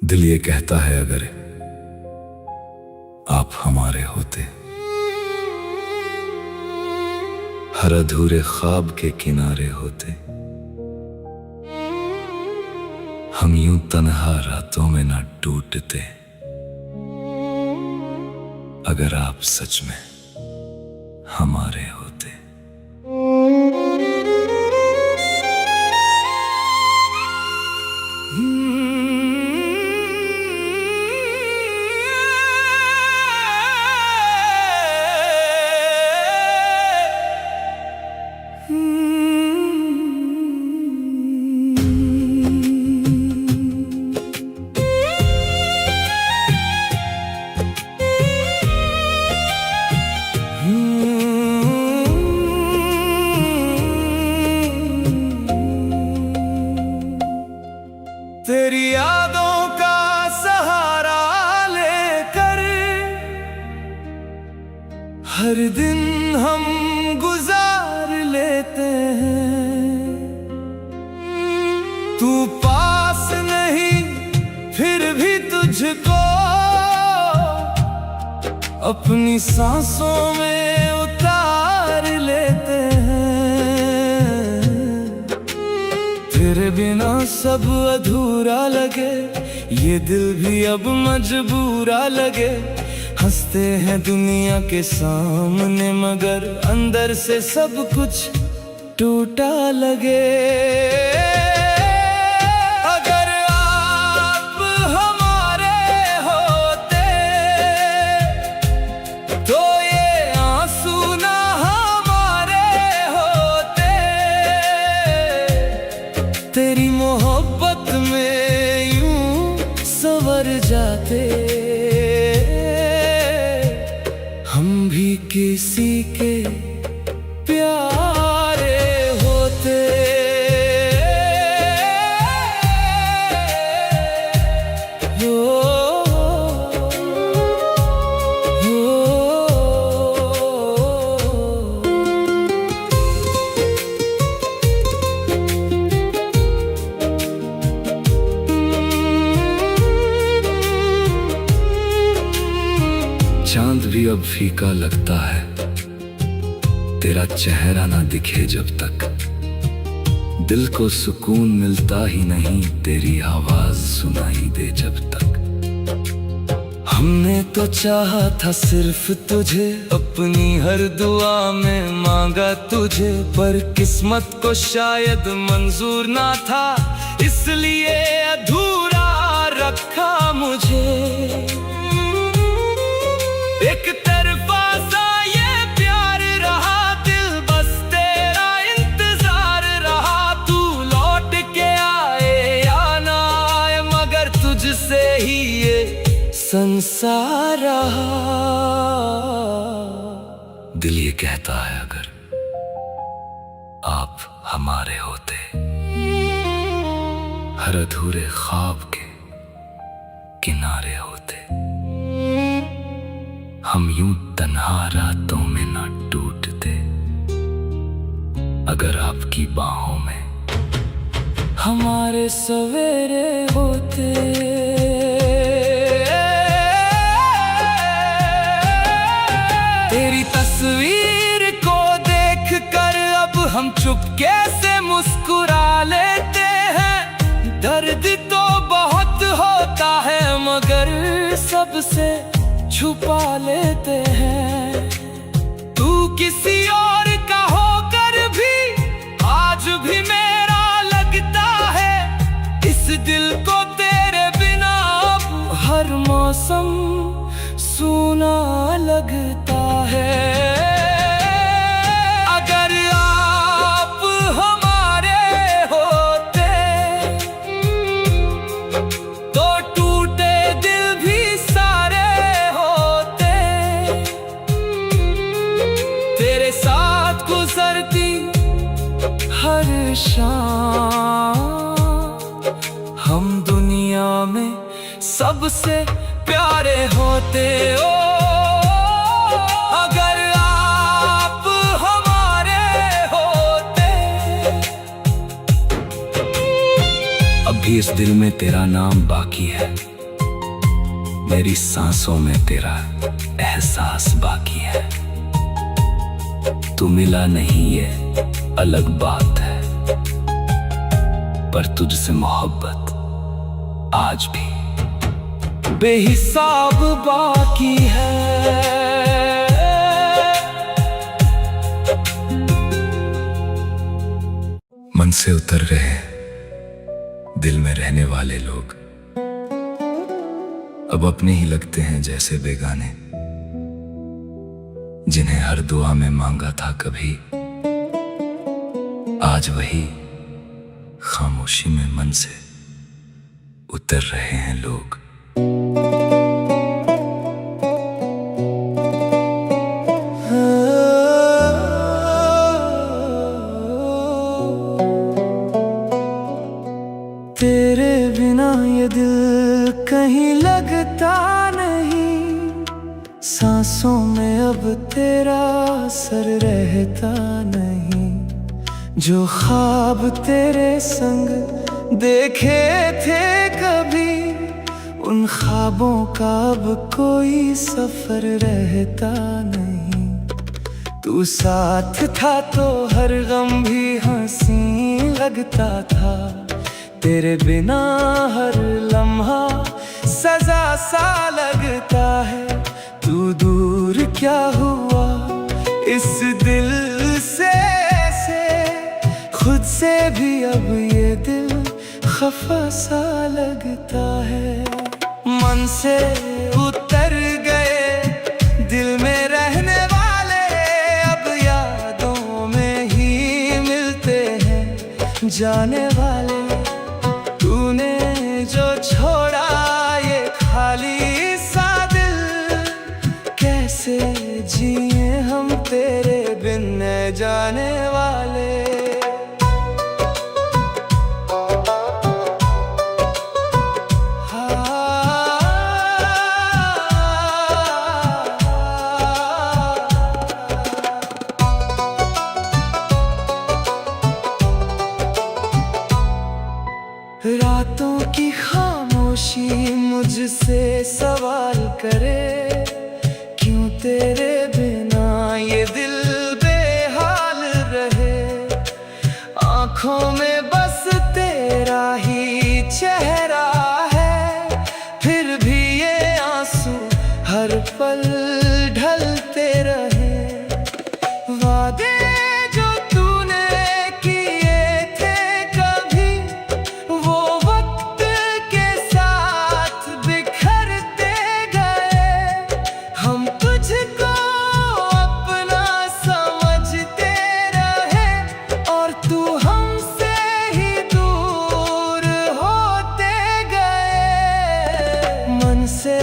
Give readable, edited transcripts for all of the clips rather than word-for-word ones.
दिल ये कहता है अगर आप हमारे होते, हर अधूरे ख्वाब के किनारे होते, हम यूं तन्हा रातों में ना टूटते, अगर आप सच में हमारे होते। तेरी यादों का सहारा लेकर हर दिन हम गुजार लेते हैं। तू पास नहीं फिर भी तुझको अपनी सांसों में उतार लेते हैं। तेरे बिना सब अधूरा लगे, ये दिल भी अब मजबूरा लगे। हंसते हैं दुनिया के सामने मगर अंदर से सब कुछ टूटा लगे। अगर आप हमारे होते तो ये आंसू ना हमारे होते। तेरी मोहब्बत में यूं संवर जाते, हम भी किसी के प्यारे होते। चांद भी अब फीका लगता है, तेरा चेहरा ना दिखे जब तक। दिल को सुकून मिलता ही नहीं, तेरी आवाज सुनाई दे जब तक। हमने तो चाहा था सिर्फ तुझे, अपनी हर दुआ में मांगा तुझे, पर किस्मत को शायद मंजूर ना था, इसलिए अधूरा रखा मुझे। एक तरफा सा ये प्यार रहा, दिल बस तेरा इंतजार रहा। तू लौट के आए या ना आए, मगर तुझसे ही ये संसार रहा। दिल ये कहता है अगर आप हमारे होते, हर अधूरे ख्वाब के किनारे होते, हम यूं तन्हा रातों में ना टूटते, अगर आपकी बाहों में हमारे सवेरे होते। तेरी तस्वीर को देख कर अब हम चुपके से मुस्कुरा लेते हैं। दर्द तो बहुत होता है मगर सबसे छुपा लेते हैं। तू किसी और का होकर भी आज भी मेरा लगता है। इस दिल को तेरे बिना अब हर मौसम सूना लगता है। अगर आप हमारे होते तो टूटे दिल भी सारे होते। तेरे साथ गुजरती हर शाम हम दुनिया में सबसे प्यारे होते। ओ अगर आप हमारे होते। अभी इस दिल में तेरा नाम बाकी है, मेरी सांसों में तेरा एहसास बाकी है। तू मिला नहीं ये अलग बात है, पर तुझसे मोहब्बत आज भी बेहिसाब बाकी है। मन से उतर रहे दिल में रहने वाले लोग, अब अपने ही लगते हैं जैसे बेगाने, जिन्हें हर दुआ में मांगा था कभी, आज वही खामोशी में मन से उतर रहे हैं लोग। तेरे बिना ये दिल कहीं लगता नहीं, सांसों में अब तेरा असर रहता नहीं। जो ख्वाब तेरे संग देखे थे कभी, उन ख्वाबों का अब कोई सफर रहता नहीं। तू साथ था तो हर गम भी हंसी लगता था, तेरे बिना हर लम्हा सजा सा लगता है। तू दूर क्या हुआ इस दिल से खुद से भी अब ये दिल खफा सा लगता है। मन से उतर गए दिल में रहने वाले, अब यादों में ही मिलते हैं जाने वाले। तूने जो छोड़ा ये खाली सा दिल, कैसे जिए हम तेरे बिन न जाने वाले। रातों की खामोशी मुझसे सवाल करे, क्यों तेरे बिना ये दिल बेहाल रहे। आँखों में बस तेरा ही चेहरा है, फिर भी ये आंसू हर पल ढलते रहे। वादे जो तूने किए थे कभी, वो वक्त के साथ बिखरते गए। हम तुझको अपना समझते रहे, और तू हमसे ही दूर होते गए। मन से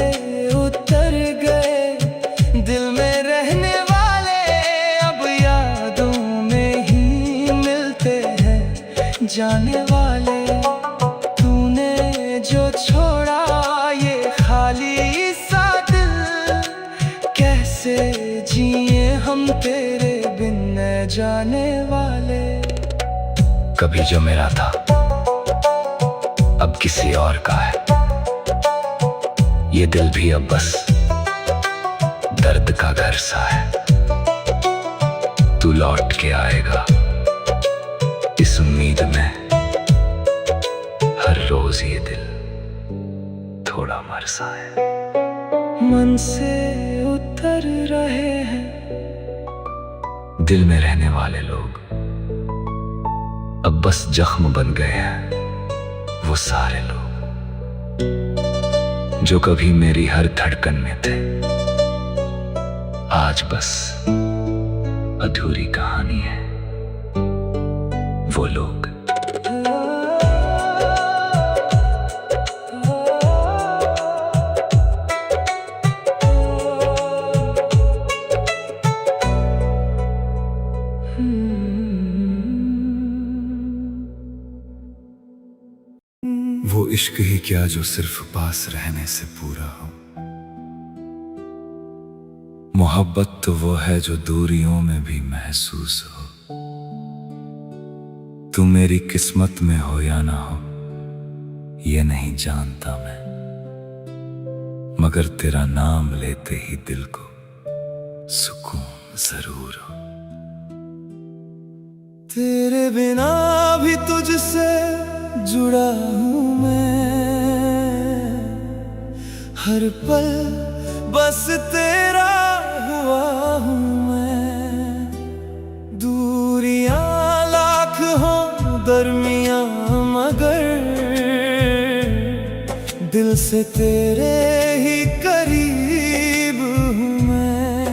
उतर गए दिल में रहने वाले, अब यादों में ही मिलते हैं जाने वाले। तूने जो छोड़ा ये खाली सा दिल, कैसे जिए हम तेरे बिन न जाने वाले। कभी जो मेरा था अब किसी और का है, ये दिल भी अब बस दर्द का घर सा है। तू लौट के आएगा इस उम्मीद में, हर रोज ये दिल थोड़ा मर सा है। मन से उतर रहे हैं दिल में रहने वाले लोग, अब बस जख्म बन गए हैं वो सारे लोग, जो कभी मेरी हर धड़कन में थे। आज बस अधूरी कहानी है वो लोग। वो इश्क ही क्या जो सिर्फ पास रहने से पूरा हो। मोहब्बत तो वो है जो दूरियों में भी महसूस हो। तू मेरी किस्मत में हो या ना हो, ये नहीं जानता मैं, मगर तेरा नाम लेते ही दिल को सुकून जरूर हो। तेरे बिना भी तुझसे जुड़ा हूँ मैं, हर पल बस तेरा हुआ हूँ मैं। दूरियां लाख हों दरमियां मगर दिल से तेरे ही करीब हूँ मैं।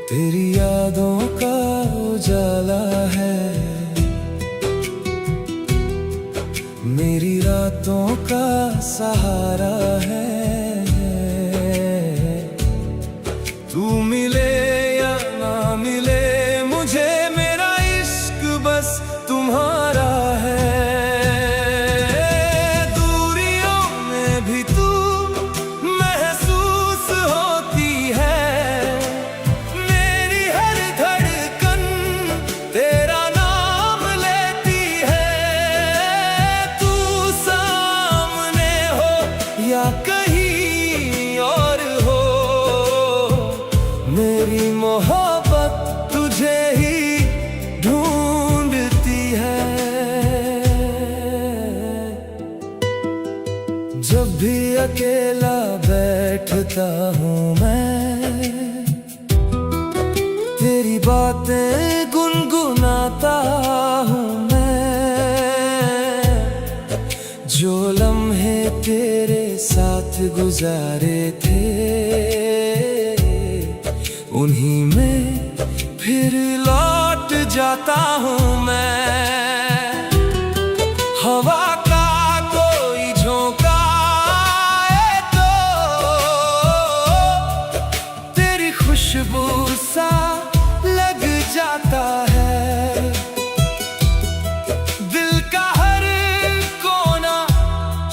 तेरी यादों का उजाला है मेरी रातों का सहारा है। तू मिले या ना मिले मुझे मेरा इश्क बस तुम्हारा है। दूरियों में भी तू महसूस होती है, मेरी हर धड़कन तेरा नाम लेती है। तू सामने हो या कहीं और हो, मेरी मोहब्बत तुझे ही ढूंढती है। जब भी अकेला बैठता हूँ मैं, तेरी बातें गुनगुनाता हूँ मैं। जो लम्हे तेरे साथ गुजारे थे उन्हीं में फिर लौट जाता हूँ मैं। हवा का कोई झोंका आए तो तेरी खुशबू सा लग जाता है। दिल का हर कोना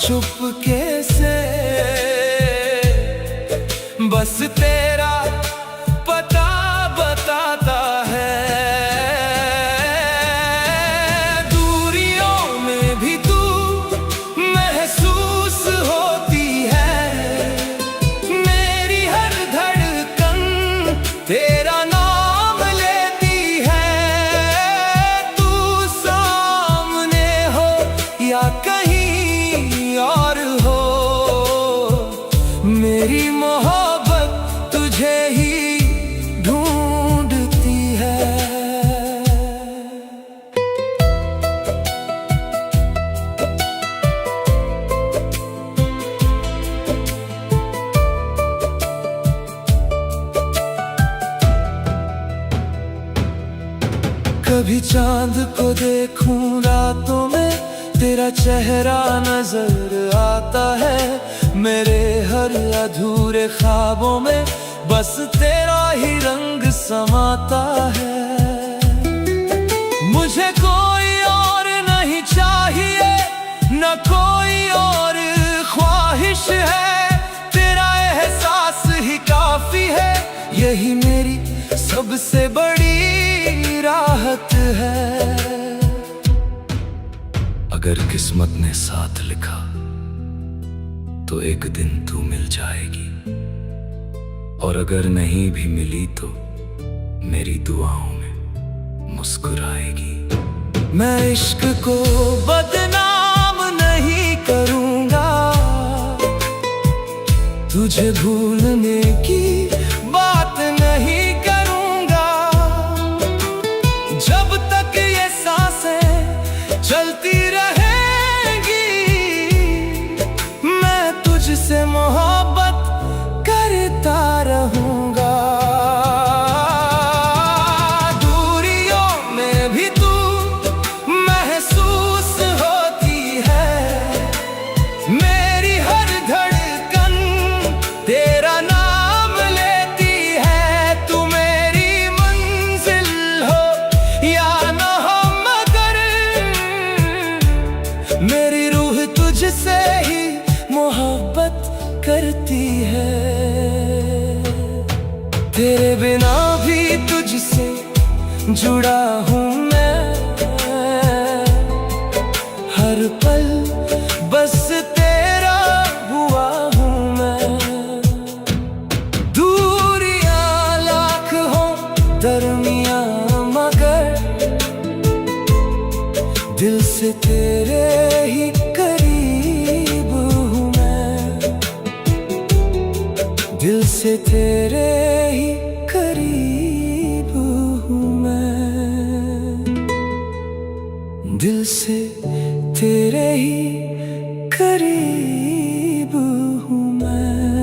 चुपके से बस तेरा पता बताता है। दूरियों में भी तू महसूस होती है, मेरी हर धड़कन तेरा नाम लेती है। तू सामने हो या कहीं और हो, मेरी मोहब्बत तुझे ही ढूंढती है। कभी चांद को देखूं रातों में, तेरा चेहरा नजर आता है। मेरे हर अधूरे ख्वाबों में बस तेरा ही रंग समाता है। मुझे कोई और नहीं चाहिए, न कोई और ख्वाहिश है। तेरा एहसास ही काफी है, यही मेरी सबसे बड़ी राहत है। अगर किस्मत ने साथ लिखा तो एक दिन तू मिल जाएगी, और अगर नहीं भी मिली तो मेरी दुआओं में मुस्कुराएगी। मैं इश्क को बदनाम नहीं करूंगा, तुझे भूलने की बात नहीं करूंगा। जब तक ये सांसें चलती रहेंगी, मैं तुझसे मोहब्बत करता रहूंगा। दूरियों में भी तू महसूस होती है, मेरी हर धड़कन तेरा नाम लेती है। तू मेरी मंजिल हो या न हो, मगर मेरी रूह तुझसे ही मोहब्बत करती है। तेरे बिना भी तुझसे जुड़ा हूँ मैं, हर पल से तेरे ही करीब हूँ मैं, दिल से तेरे ही करीब हूँ मैं।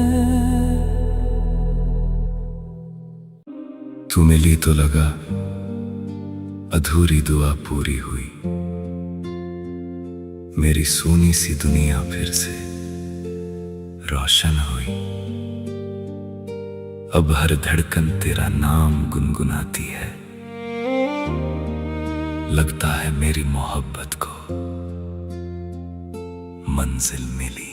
तू मिली तो लगा अधूरी दुआ पूरी हुई, मेरी सोनी सी दुनिया फिर से रोशन हुई। अब हर धड़कन तेरा नाम गुनगुनाती है, लगता है मेरी मोहब्बत को मंजिल मिली।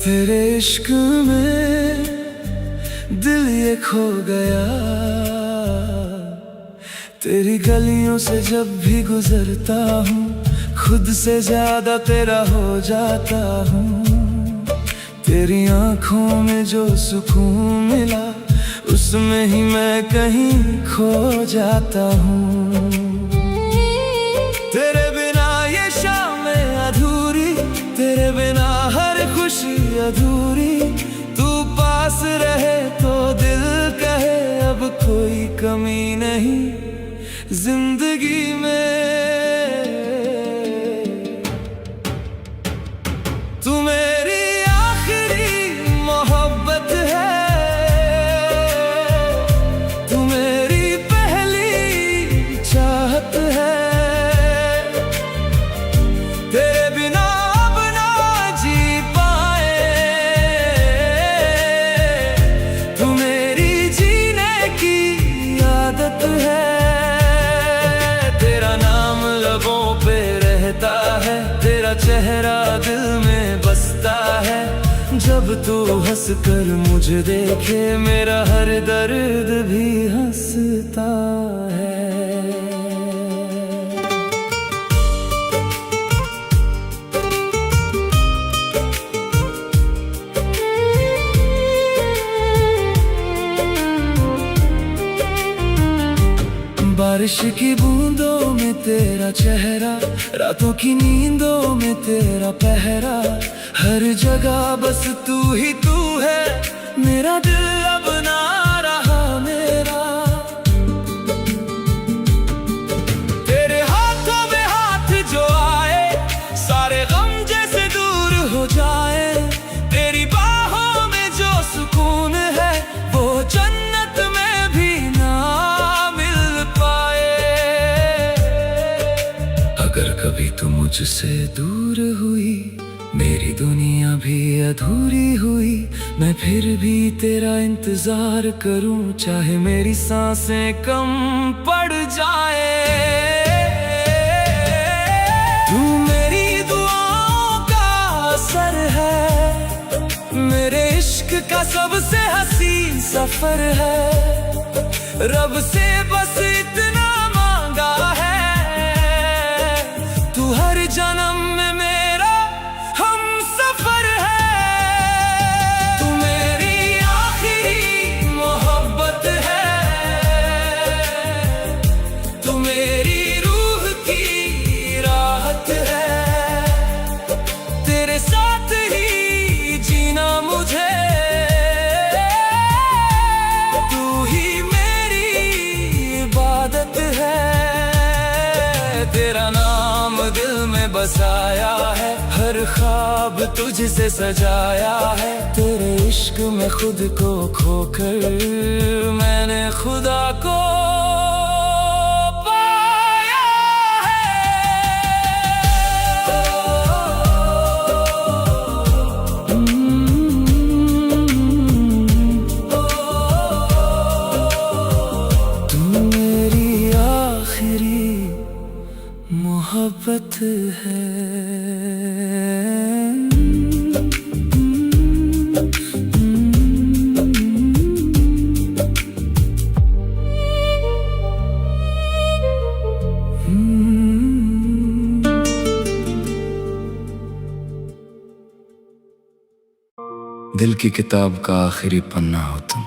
तेरे इश्क में दिल ये खो गया, तेरी गलियों से जब भी गुजरता हूँ खुद से ज्यादा तेरा हो जाता हूँ। तेरी आंखों में जो सुकून मिला उसमें ही मैं कहीं खो जाता हूँ। तेरे बिना ये शामें अधूरी, तेरे बिना हर खुशी अधूरी। तू पास रहे तो दिल कहे अब कोई कमी नहीं जिंदगी में। तू मेरी आखिरी मोहब्बत है, तू मेरी पहली चाहत है। तेरे बिना अब ना जी पाए, तू मेरी जीने की आदत है। तेरा नाम लबों पे रहता है, तेरा चेहरा दिल में बसता है। जब तू हंस कर मुझे देखे मेरा हर दर्द भी हंसता है। बारिश की बूंदों में तेरा चेहरा, रातों की नींदों में तेरा पहरा। हर जगह बस तू ही तू है, मेरा दिल अब ना रहा मेरा। तेरे हाथों में हाथ जो आए सारे गम जैसे दूर हो जाए। तेरी बाहों में जो सुकून है वो जन्नत में भी ना मिल पाए। अगर कभी तू मुझसे दूर हुई, मेरी दुनिया भी अधूरी हुई। मैं फिर भी तेरा इंतजार करूं, चाहे मेरी सांसें कम पड़ जाए। तू मेरी दुआओं का असर है, मेरे इश्क का सबसे हसीन सफर है। रब से बस इतना मांगा है, तू हर जन्म में मेरा हम सफर है। तू मेरी आखिरी मोहब्बत है, तू मेरी रूह की राहत है। तेरे साथ ही जीना मुझे, तू ही मेरी इबादत है। तेरा नाम दिल में बसाया है, हर ख्वाब तुझसे सजाया है। तेरे इश्क में खुद को खोकर मैंने खुदा को पाया है। तू मेरी आखिरी मोहब्बत है। दिल की किताब का आखिरी पन्ना हो तुम,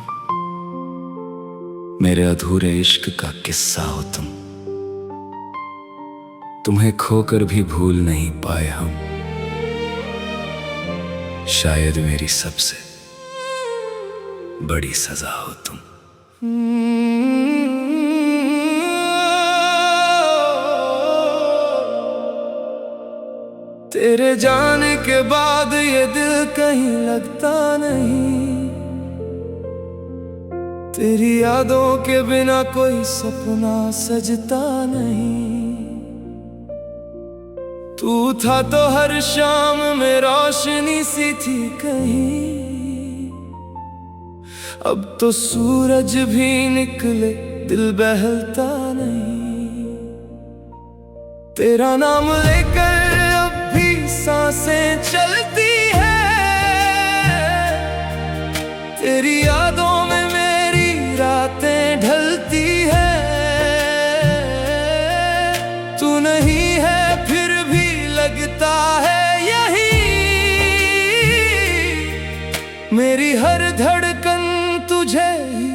मेरे अधूरे इश्क का किस्सा हो तुम। तुम्हें खोकर भी भूल नहीं पाए हम, शायद मेरी सबसे बड़ी सजा हो तुम। तेरे जाने के बाद ये दिल कहीं लगता नहीं, तेरी यादों के बिना कोई सपना सजता नहीं। तू था तो हर शाम में रोशनी सी थी कहीं, अब तो सूरज भी निकले दिल बहलता नहीं। तेरा नाम लेकर अब भी सांसें चलती है, तेरी यादों में मेरी रातें ढलती है। तू नहीं है फिर भी लगता है यही, मेरी हर धड़कन तुझे ही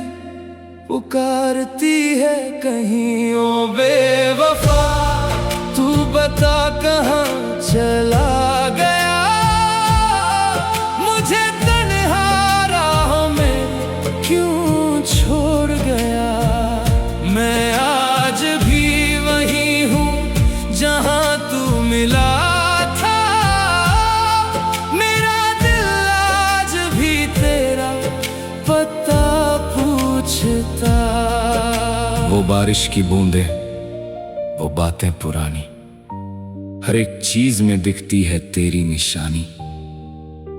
पुकारती है कहीं। ओ बेवफा तू बता कहाँ चला गया, मुझे तन्हा राहों में क्यों छोड़ गया। मैं आज भी वही हूँ जहाँ तू मिला था, मेरा दिल आज भी तेरा पता पूछता। वो बारिश की बूंदें, वो बातें पुरानी, हर एक चीज में दिखती है तेरी निशानी।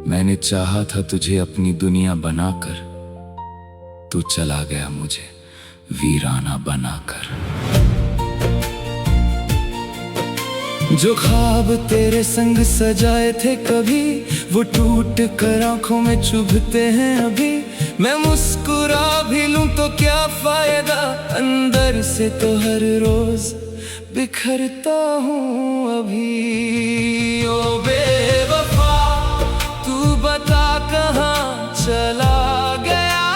मैंने चाहा था तुझे अपनी दुनिया बनाकर, तू चला गया मुझे वीराना बनाकर। जो ख्वाब तेरे संग सजाए थे कभी, वो टूट कर आंखों में चुभते हैं अभी। मैं मुस्कुरा भी लूं तो क्या फायदा, अंदर से तो हर रोज बिखरता हूँ अभी। ओ बेवफा तू बता कहाँ चला गया,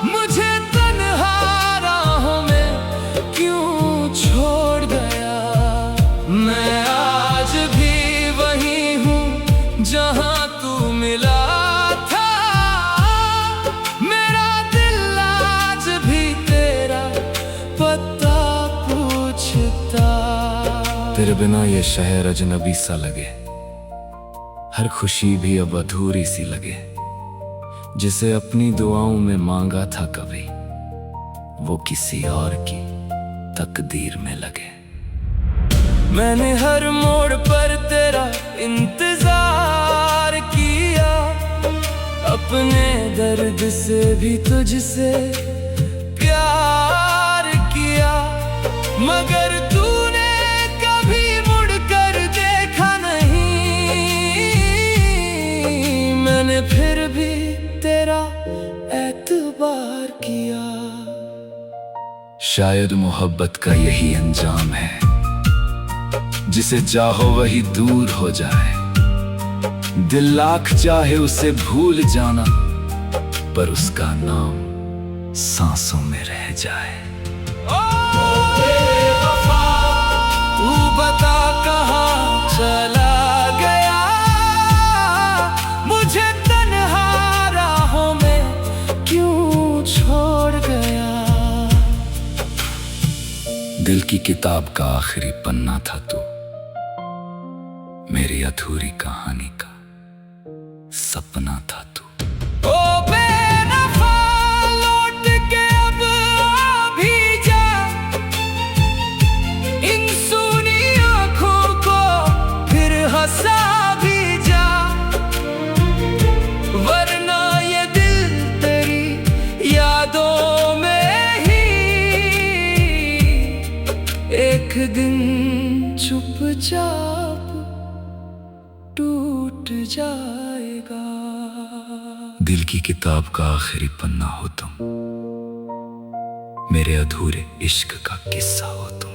मुझे तन्हा राहों में क्यों छोड़ गया। मैं आज भी वही हूँ जहाँ तू मिला था, मेरा दिल आज भी तेरा पता पूछता। तेरे बिना ये शहर अजनबी सा लगे, हर खुशी भी अब अधूरी सी लगे। जिसे अपनी दुआओं में मांगा था कभी, वो किसी और की तकदीर में लगे। मैंने हर मोड़ पर तेरा इंतजार किया, अपने दर्द से भी तुझसे प्यार किया। मगर तूने कभी मुड़कर देखा नहीं, मैंने फिर भी तेरा एतबार किया। शायद मोहब्बत का यही अंजाम है, जिसे चाहो वही दूर हो जाए। दिल लाख चाहे उसे भूल जाना, पर उसका नाम सांसों में रह जाए। ओ बेवफा तू बता कहाँ चला गया, मुझे तन्हा राहों में क्यों छोड़ गया। दिल की किताब का आखिरी पन्ना था तू, मेरी अधूरी कहानी का सपना था तू। ओ बेवफा लौट के अब आ भी जा, इन सूनी आँखों को फिर हंसा भी जा। वरना ये दिल तेरी यादों में ही एक दिन चुपचाप टूट जाएगा। दिल की किताब का आखिरी पन्ना हो तुम, मेरे अधूरे इश्क का किस्सा हो तुम।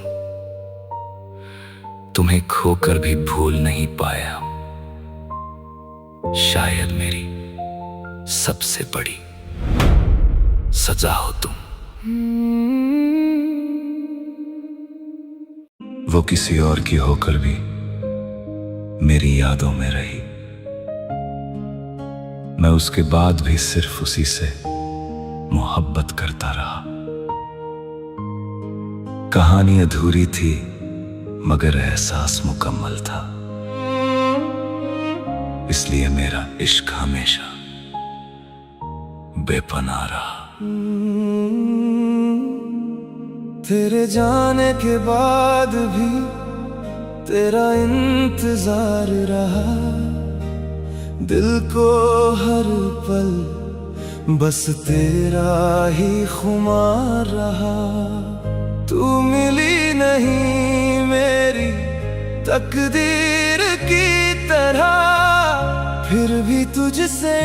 तुम्हें खोकर भी भूल नहीं पाया, शायद मेरी सबसे बड़ी सजा हो तुम। वो किसी और की होकर भी मेरी यादों में रही। मैं उसके बाद भी सिर्फ उसी से मोहब्बत करता रहा। कहानी अधूरी थी मगर एहसास मुकम्मल था, इसलिए मेरा इश्क हमेशा बेपनाह रहा। तेरे जाने के बाद भी तेरा इंतजार रहा, दिल को हर पल बस तेरा ही खुमार रहा। तू मिली नहीं मेरी तकदीर की तरह, फिर भी तुझसे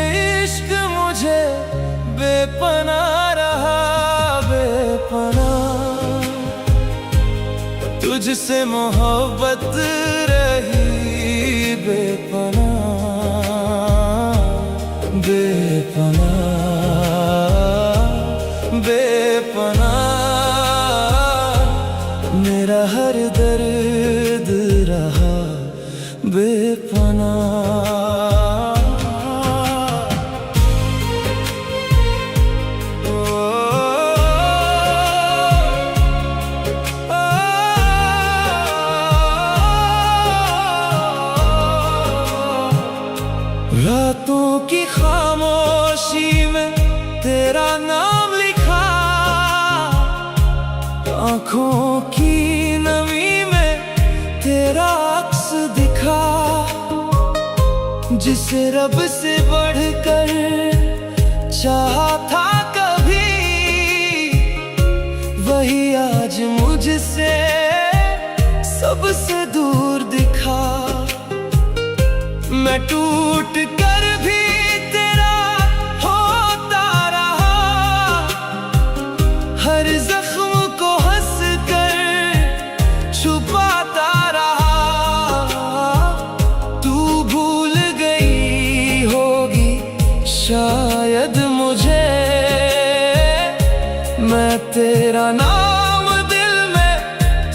इश्क मुझे बेपनाह रहा, बेपनाह। तुझसे मोहब्बत रही बेपनाह, बेपनाह, बेपनाह। मेरा हर दर्द रहा बेपनाह। रातों की खामोशी में तेरा नाम लिखा, आँखों की नमी में तेरा अक्स दिखा। जिसे रब से बढ़कर चाहा था कभी, वही आज मुझसे सबसे दूर दिखा। मैं टूट कर भी तेरा होता रहा, हर जख्म को हंस कर छुपाता रहा। तू भूल गई होगी शायद मुझे, मैं तेरा नाम दिल में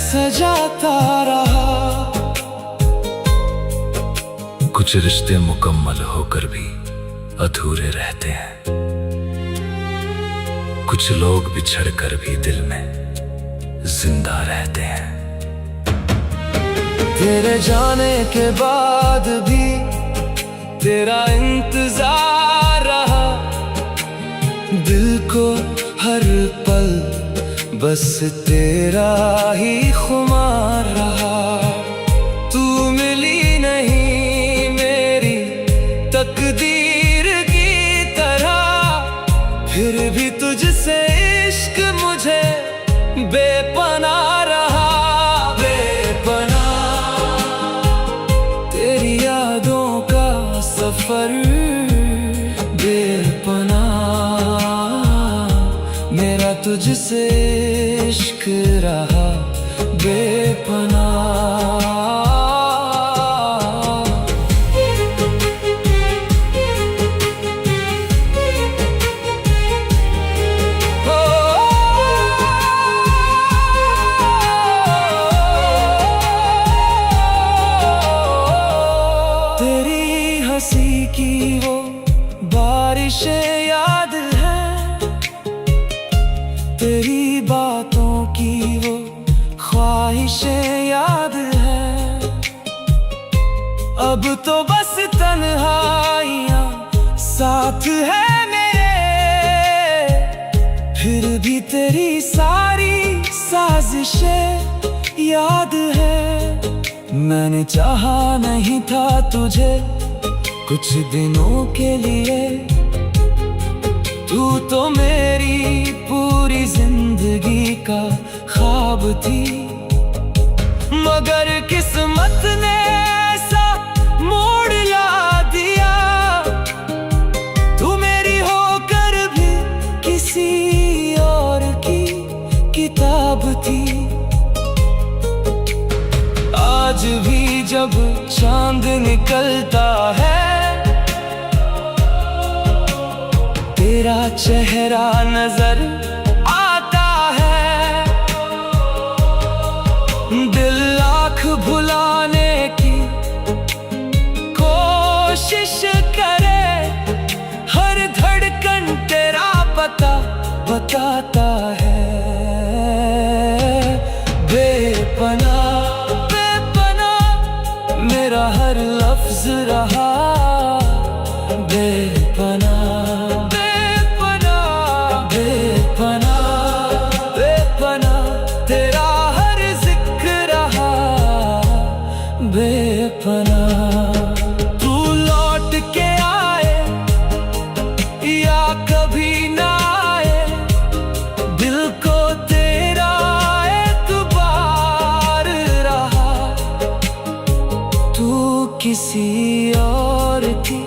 सजाता रहा। कुछ रिश्ते मुकम्मल होकर भी अधूरे रहते हैं, कुछ लोग बिछड़ कर भी दिल में जिंदा रहते हैं। तेरे जाने के बाद भी तेरा इंतजार रहा, दिल को हर पल बस तेरा ही खुमार रहा। तू मिली नहीं मेरी तकदीर की तरह, फिर भी तुझसे इश्क मुझे बेपनाह रहा, बेपनाह। तेरी यादों का सफर बेपनाह, मेरा तुझसे इश्क रहा बेपनाह। तेरी हंसी की वो बारिशें याद है, तेरी बातों की वो ख्वाहिशें याद है। अब तो बस तन्हाइयाँ साथ है मेरे, फिर भी तेरी सारी साजिशें याद है। मैंने चाहा नहीं था तुझे कुछ दिनों के लिए, तू तो मेरी पूरी जिंदगी का ख्वाब थी। मगर किस्मत ने ऐसा मोड़ ला दिया, तू मेरी होकर भी किसी और की किताब थी। आज भी जब चांद निकलता है तेरा चेहरा नजर आता है। दिल लाख भुलाने की कोशिश करे, हर धड़कन तेरा पता बताता है। बेपनाह बेपनाह मेरा हर लफ्ज रहा, बेपनाह बेपनाह बेपनाह बेपनाह तेरा हर जिक्र रहा, बेपनाह। तू लौट के आए या कभी ना आए, दिल को तेरा एतबार रहा। तू किसी और की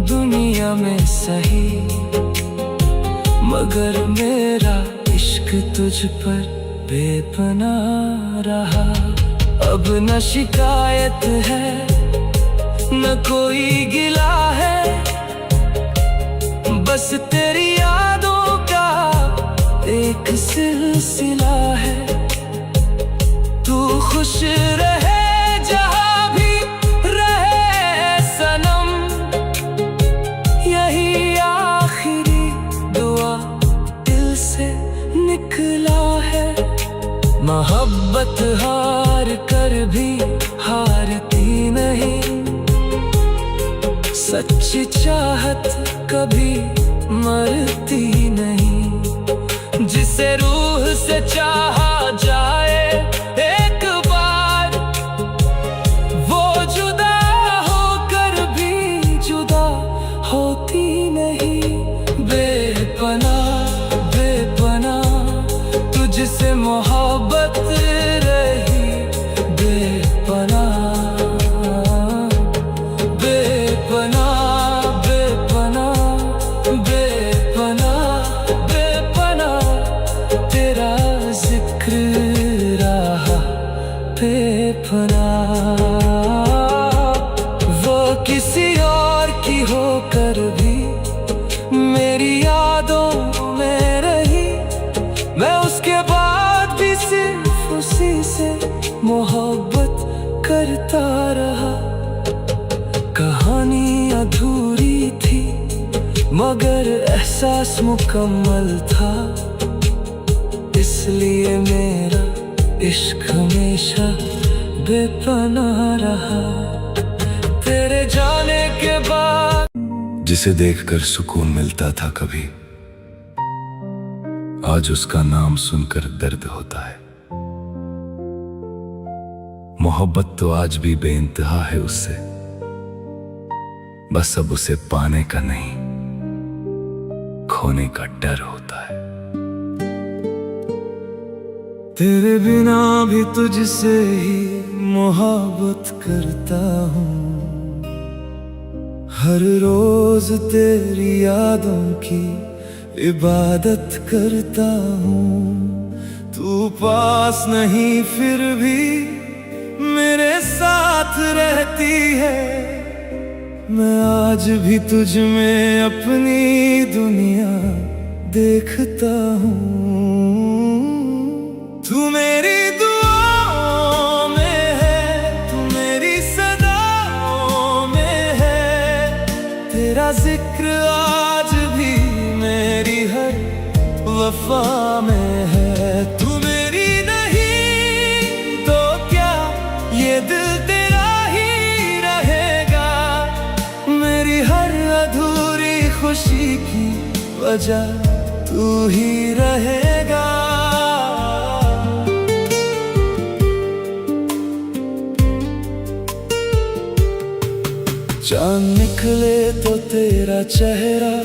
दुनिया में सही, मगर मेरा इश्क तुझ पर बेपनाह रहा। अब न शिकायत है न कोई गिला है, बस तेरी यादों का एक सिलसिला है। तू खुश रहे जहां भी रहे सनम, यही आखिरी दुआ दिल से निकला है। मोहब्बत हार कर भी हारती नहीं, सच्ची चाहत कभी मरती नहीं। जिसे रूह से चाहा जाए एक बार, वो जुदा होकर भी जुदा होती नहीं। बेपनाह बेपनाह तुझसे मोहब्बत रही, बेपनाह बेपनाह बेपनाह बेपनाह बेपनाह तेरा जिक्र रहा, बेपनाह। वो किसी और की होकर भी मेरी यादों में रही, मैं उसके बाद भी सिर्फ उसी से मोहब्बत करता रहा। कहानी अधूरी थी मगर एहसास मुकम्मल था, इसलिए मेरा इश्क हमेशा बेपनाह रहा। तेरे जाने के बाद जिसे देखकर सुकून मिलता था कभी, आज उसका नाम सुनकर दर्द होता है। मोहब्बत तो आज भी बेइंतहा है उससे, बस अब उसे पाने का नहीं खोने का डर होता है। तेरे बिना भी तुझसे ही मोहब्बत करता हूँ, हर रोज तेरी यादों की इबादत करता हूँ। तू पास नहीं फिर भी मेरे साथ रहती है, मैं आज भी तुझ में अपनी दुनिया देखता हूँ। तू मेरी दुआओं में है, तू मेरी सदाओं में है, तेरा जिक्र आज भी मेरी हर वफा में है। तू मेरी नहीं तो क्या ये दिल तेरा ही रहेगा, मेरी हर अधूरी खुशी की वजह तू ही रहेगा। चांद निकले तो तेरा चेहरा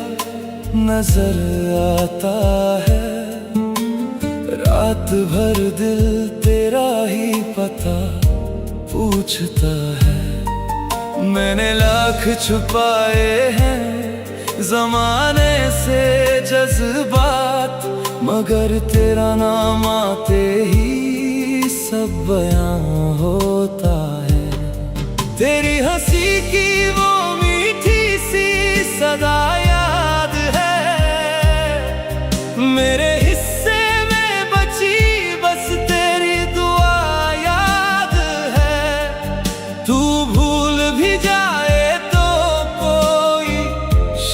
नजर आता है, रात भर दिल तेरा ही पता पूछता है। मैंने लाख छुपाए हैं ज़माने से जज्बात, मगर तेरा नाम आते ही सब बयां होता है। तेरी हंसी की वो मीठी सी सदा याद है,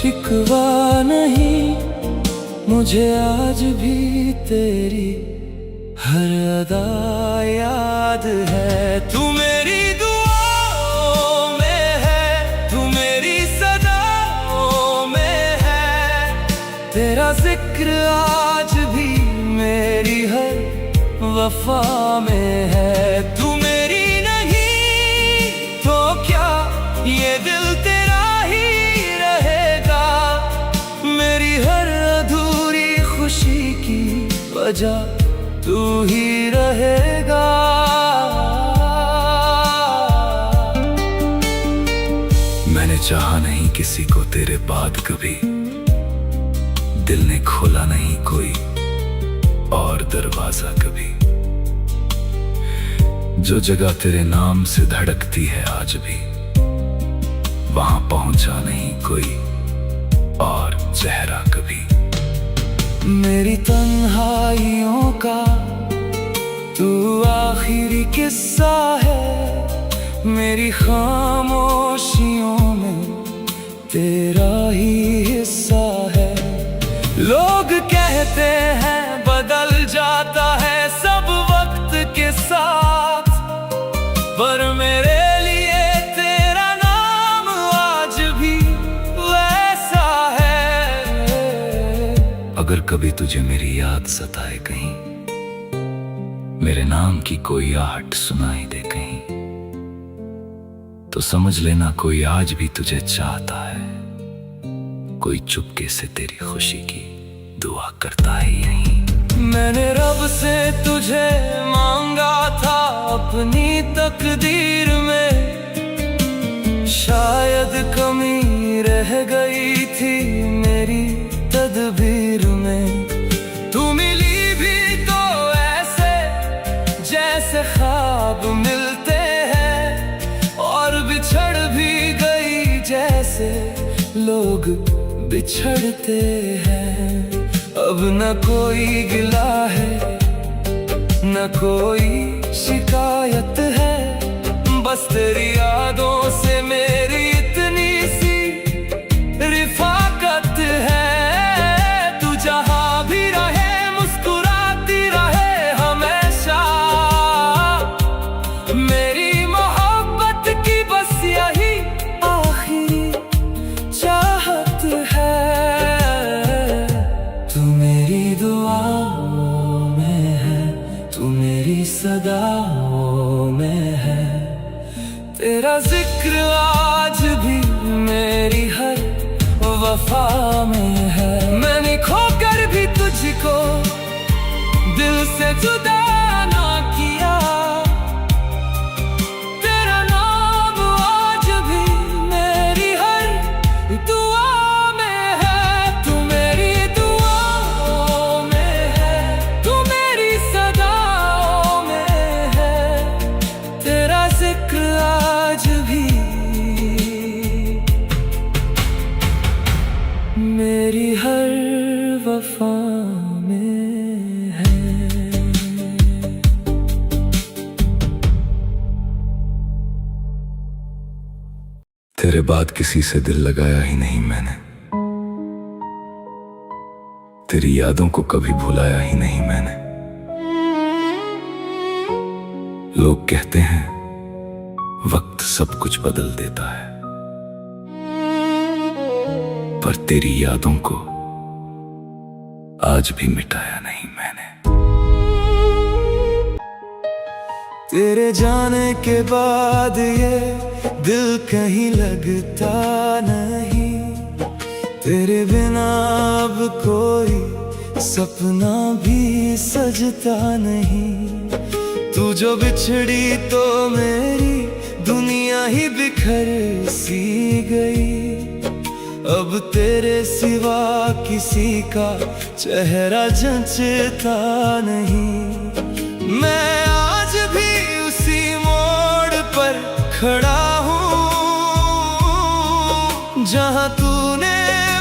शिकवा नहीं, मुझे आज भी तेरी हर अदा याद है। तू मेरी दुआओं में है, तू मेरी सदाओं में है, तेरा जिक्र आज भी मेरी हर वफा में है। तू मेरी नहीं तो क्या ये दिल तेरा ही रहेगा, मेरी हर अधूरी खुशी की वजह तू ही रहेगा। मैंने चाहा नहीं किसी को तेरे बाद कभी, दिल ने खोला नहीं कोई और दरवाजा कभी। जो जगह तेरे नाम से धड़कती है आज भी, वहां पहुंचा नहीं कोई और चेहरा कभी। मेरी तन्हाइयों का तू आखिरी किस्सा है, मेरी खामोशियों में तेरा ही हिस्सा है। लोग कहते हैं बदल जाता है सब वक्त के साथ, पर मेरे लिए तेरा नाम आज भी वैसा है। अगर कभी तुझे मेरी याद सताए कहीं, मेरे नाम की कोई आहट सुनाई दे कहीं, तो समझ लेना कोई आज भी तुझे चाहता है, कोई चुपके से तेरी खुशी की दुआ करता है यहीं। मैंने रब से तुझे मांगा था अपनी तकदीर में, शायद कमी रह गई थी मेरी तदबीर में। तू मिली भी तो ऐसे जैसे ख्वाब मिलते हैं, और बिछड़ भी गई जैसे लोग बिछड़ते हैं। अब न कोई गिला है न कोई शिकायत है, बस तेरी यादों से मेरी इतनी सी रिफाकत है। तू जहां भी रहे मुस्कुराती रहे हमेशा, मेरी मोहब्बत की बस यही आखिरी चाहत है। तू मेरी दुआओं में है, तू मेरी सदाओं में है, तेरा जिक्र आज भी मेरी हर वफा में है। मैंने खोकर भी तुझको दिल से जुदा ना किया, तेरा नाम आज भी मेरी हर दुआ में है। तू मेरी दुआओं में है, तू मेरी सदाओं में है, तेरा जिक्र आज भी मेरी हर वफा में है। तेरे बाद किसी से दिल लगाया ही नहीं मैंने, तेरी यादों को कभी भुलाया ही नहीं मैंने। लोग कहते हैं वक्त सब कुछ बदल देता है, पर तेरी यादों को आज भी मिटाया नहीं मैंने। तेरे जाने के बाद ये दिल कहीं लगता नहीं, तेरे बिना अब कोई सपना भी सजता नहीं। तू जो बिछड़ी तो मेरी दुनिया ही बिखर सी गई, अब तेरे सिवा किसी का चेहरा जंचता नहीं। मैं आज भी उसी मोड़ पर खड़ा हूँ जहाँ तूने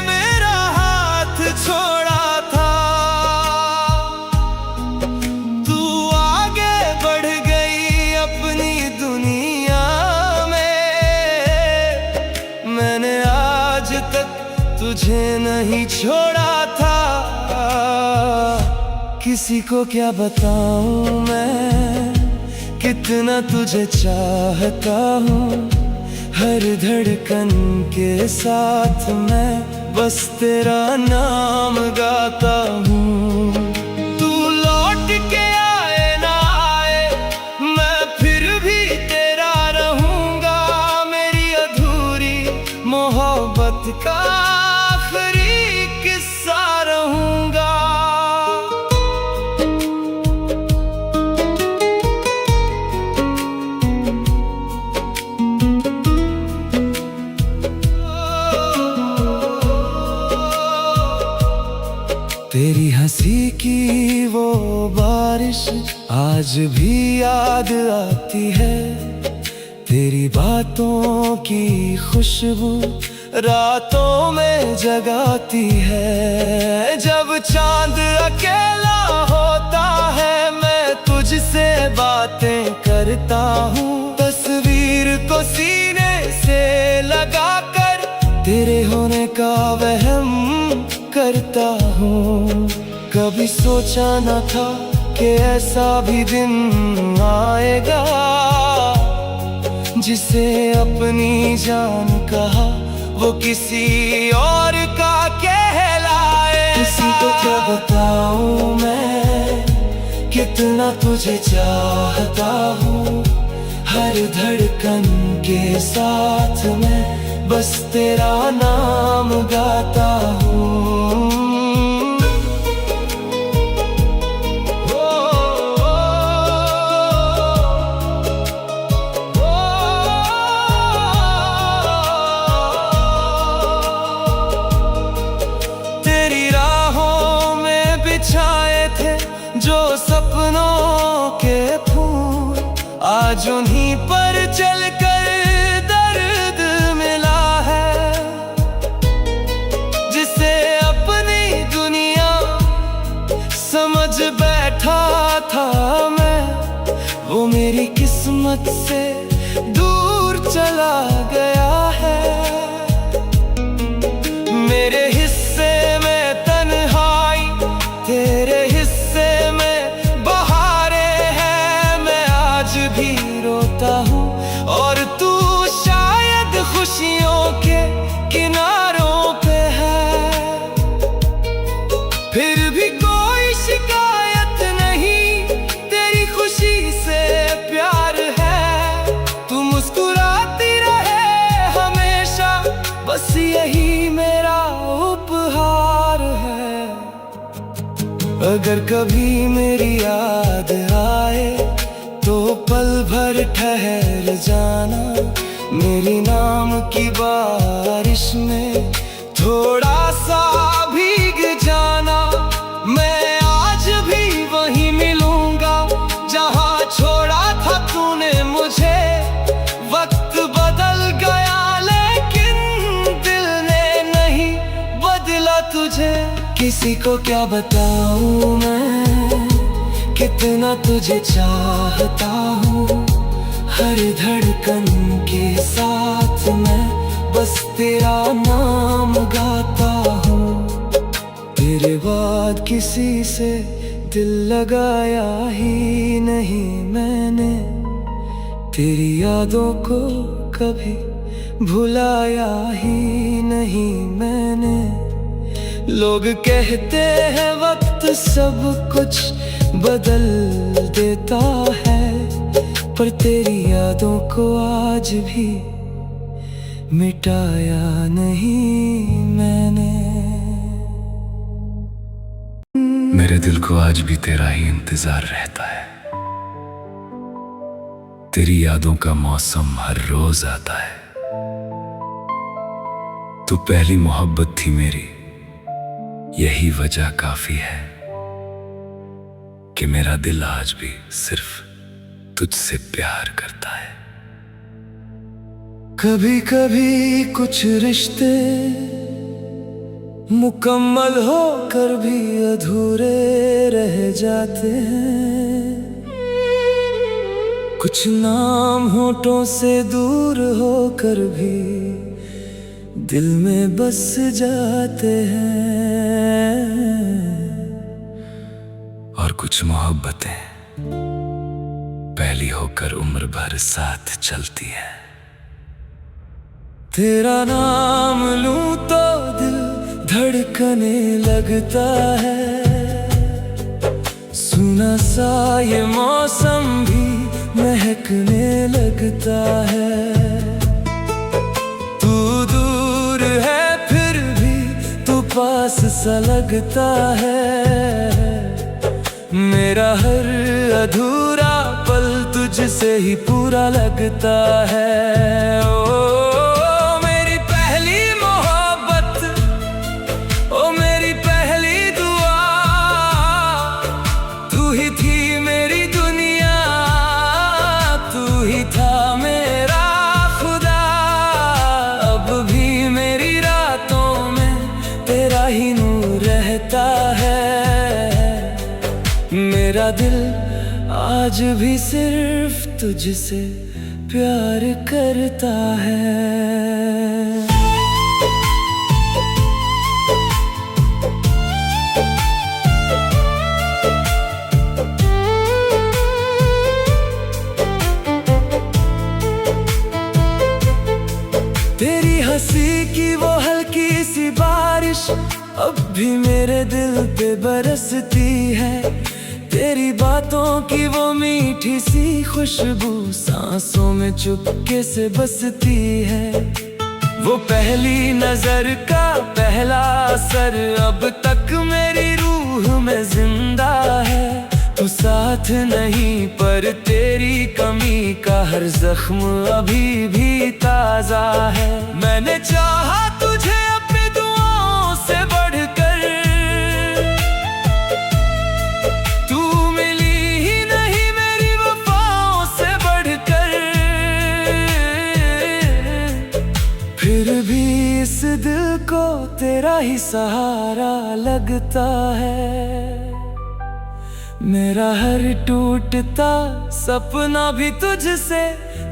मेरा हाथ छोड़ा था। तू आगे बढ़ गई अपनी दुनिया में, मैंने आज तक तुझे नहीं छोड़ा था। किसी को क्या बताऊं मैं कितना तुझे चाहता हूँ। हर धड़कन के साथ मैं बस तेरा नाम गाता हूँ। तू लौट के आए ना आए मैं फिर भी तेरा रहूंगा। मेरी अधूरी मोहब्बत का आखिरी किस्सा रहूंगा। तेरी हंसी की वो बारिश आज भी याद आती है। तेरी बातों की खुशबू रातों में जगाती है। जब चांद अकेला होता है मैं तुझसे बातें करता हूँ। तस्वीर को सीने से लगाकर तेरे होने का वहम करता हूँ। कभी सोचा न था कि ऐसा भी दिन आएगा जिसे अपनी जान कहा वो किसी और का कहलाएगा। किसी को क्या बताऊं मैं कितना तुझे चाहता हूँ। हर धड़कन के साथ मैं बस तेरा नाम गाता हूँ। तेरी राहों में बिछाए थे जो सपनों के फूल, आज उन्हीं पर चलकर दर्द मिला है। जिसे अपनी दुनिया समझ बैठा था मैं, वो मेरी किस्मत से दूर चला गया है। मेरे हिस्से में तन्हाई, तेरे हिस्से में बहारें हैं। मैं आज भी रोता हूँ और तू शायद खुशियों के किनारों पे है। फिर भी कोई शिकायत नहीं, तेरी खुशी से प्यार है। तू मुस्कुराती रहे हमेशा, बस यही मेरा उपहार है। अगर कभी मेरी याद आए तो पल भर ठहर जाना। मेरी नाम की बारिश में थोड़ा सा भीग जाना। मैं आज भी वहीं मिलूंगा जहां छोड़ा था तूने मुझे। वक्त बदल गया लेकिन दिल ने नहीं बदला तुझे। किसी को क्या बताऊं मैं कितना तुझे चाहता हूँ। हर धड़कन के साथ मैं बस तेरा नाम गाता हूँ। तेरे बाद किसी से दिल लगाया ही नहीं मैंने। तेरी यादों को कभी भुलाया ही नहीं मैंने। लोग कहते हैं वक्त सब कुछ बदल देता है, पर तेरी यादों को आज भी मिटाया नहीं मैंने। मेरे दिल को आज भी तेरा ही इंतजार रहता है। तेरी यादों का मौसम हर रोज आता है। तू पहली मोहब्बत थी मेरी, यही वजह काफी है कि मेरा दिल आज भी सिर्फ तुझसे प्यार करता है। कभी कभी कुछ रिश्ते मुकम्मल होकर भी अधूरे रह जाते हैं। कुछ नाम होठों से दूर होकर भी दिल में बस जाते हैं। और कुछ मोहब्बतें पहली होकर उम्र भर साथ चलती है। तेरा नाम लूं तो दिल धड़कने लगता है, सुना सा ये मौसम भी महकने लगता है। तू दूर है फिर भी तू पास सा लगता है, मेरा हर अधूरा पल तुझसे ही पूरा लगता है। ओ मेरी पहली मोहब्बत, ओ मेरी पहली दुआ, तू ही थी मेरी दुनिया, तू ही था मेरा खुदा। अब भी मेरी रातों में तेरा ही नूर रहता है, मेरा दिल आज भी सिर्फ तुझसे प्यार करता है। तेरी हंसी की वो हल्की सी बारिश अब भी मेरे दिल पे बरसती है, तेरी बातों की वो मीठी सी खुशबू सांसों में चुपके से बसती है। वो पहली नजर का पहला असर अब तक मेरी रूह में जिंदा है। तू साथ नहीं पर तेरी कमी का हर जख्म अभी भी ताजा है। मैंने चाहा तुझे अपनी दुआओं से बढ़कर, तू मिली ही नहीं मेरी वफाओं से बढ़कर, फिर भी इस दिल को तेरा ही सहारा लगता है। मेरा हर टूटता सपना भी तुझसे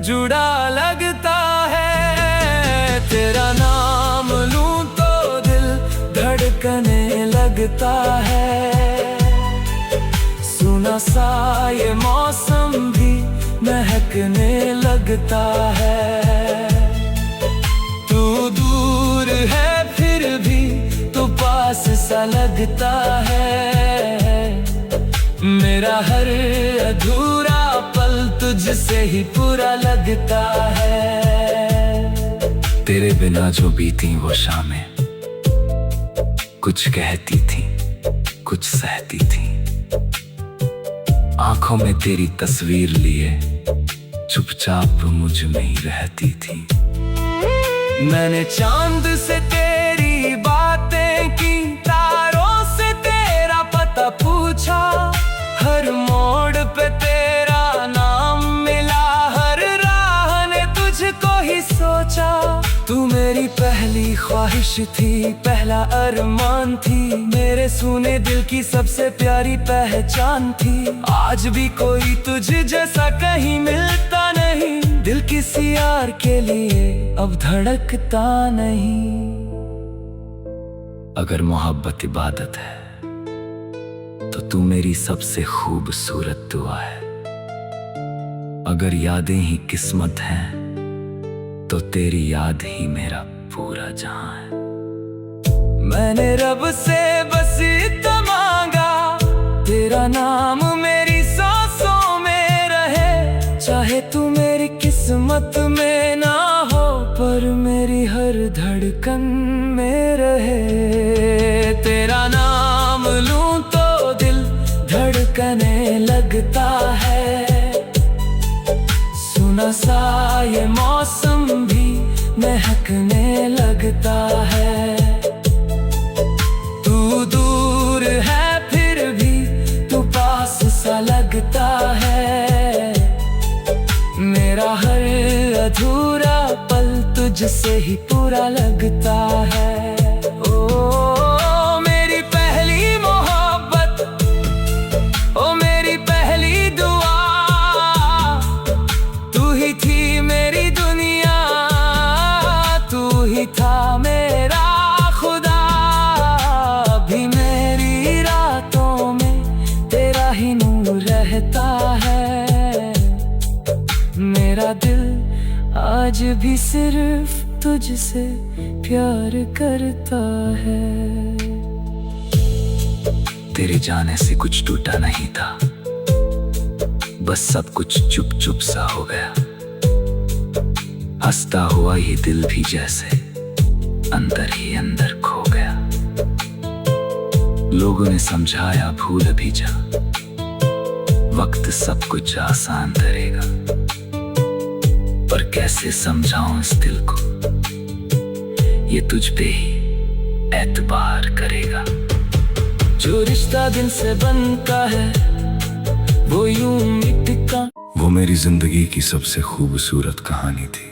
जुड़ा लगता है। तेरा नाम लूं तो दिल धड़कने लगता है, सुना सा ये मौसम भी महकने लगता है। तू दूर है फिर भी तू पास सा लगता है, मेरा हर अधूरा पल तुझसे ही पूरा लगता है। तेरे बिना जो बीती वो शामें, कुछ कहती थी कुछ सहती थी, आंखों में तेरी तस्वीर लिए चुपचाप मुझ में ही रहती थी। मैंने चांद से तेरी बातें की, तारों से तेरा पता पूछा, हर मोड़ पे तेरा नाम मिला, हर राह ने तुझको ही सोचा। तू मेरी पहली ख्वाहिश थी, पहला अरमान थी, मेरे सुने दिल की सबसे प्यारी पहचान थी। आज भी कोई तुझ जैसा कहीं मिलता नहीं, दिल किसी यार के लिए अब धड़कता नहीं। अगर मोहब्बत इबादत है तो तू मेरी सबसे खूबसूरत दुआ है। अगर यादें ही किस्मत हैं तो तेरी याद ही मेरा पूरा जहां है। मैंने रब से बस इतना मांगा, तेरा नाम मेरी सांसों में रहे, चाहे तू मेरी किस्मत में ना हो पर मेरी हर धड़कन में रहे। तेरा नाम लूं तो दिल धड़कने लगता है, सुना सा ये मौसम भी महकने लगता है। तू दूर है फिर भी तू पास सा लगता है, मेरा हर अधूरा पल तुझसे ही पूरा लगता है। ओ मेरी पहली मोहब्बत, ओ मेरी पहली दुआ, तू ही थी मेरी दुनिया, तू ही था मेरा आज भी सिर्फ तुझसे प्यार करता है। तेरे जाने से कुछ टूटा नहीं था, बस सब कुछ चुप चुप सा हो गया। हंसता हुआ ये दिल भी जैसे अंदर ही अंदर खो गया। लोगों ने समझाया भूल भी जा, वक्त सब कुछ आसान करेगा। पर कैसे समझाऊं इस दिल को, ये तुझ पे ही एतबार करेगा। जो रिश्ता दिल से बनता है वो यूं मिटता। वो मेरी जिंदगी की सबसे खूबसूरत कहानी थी,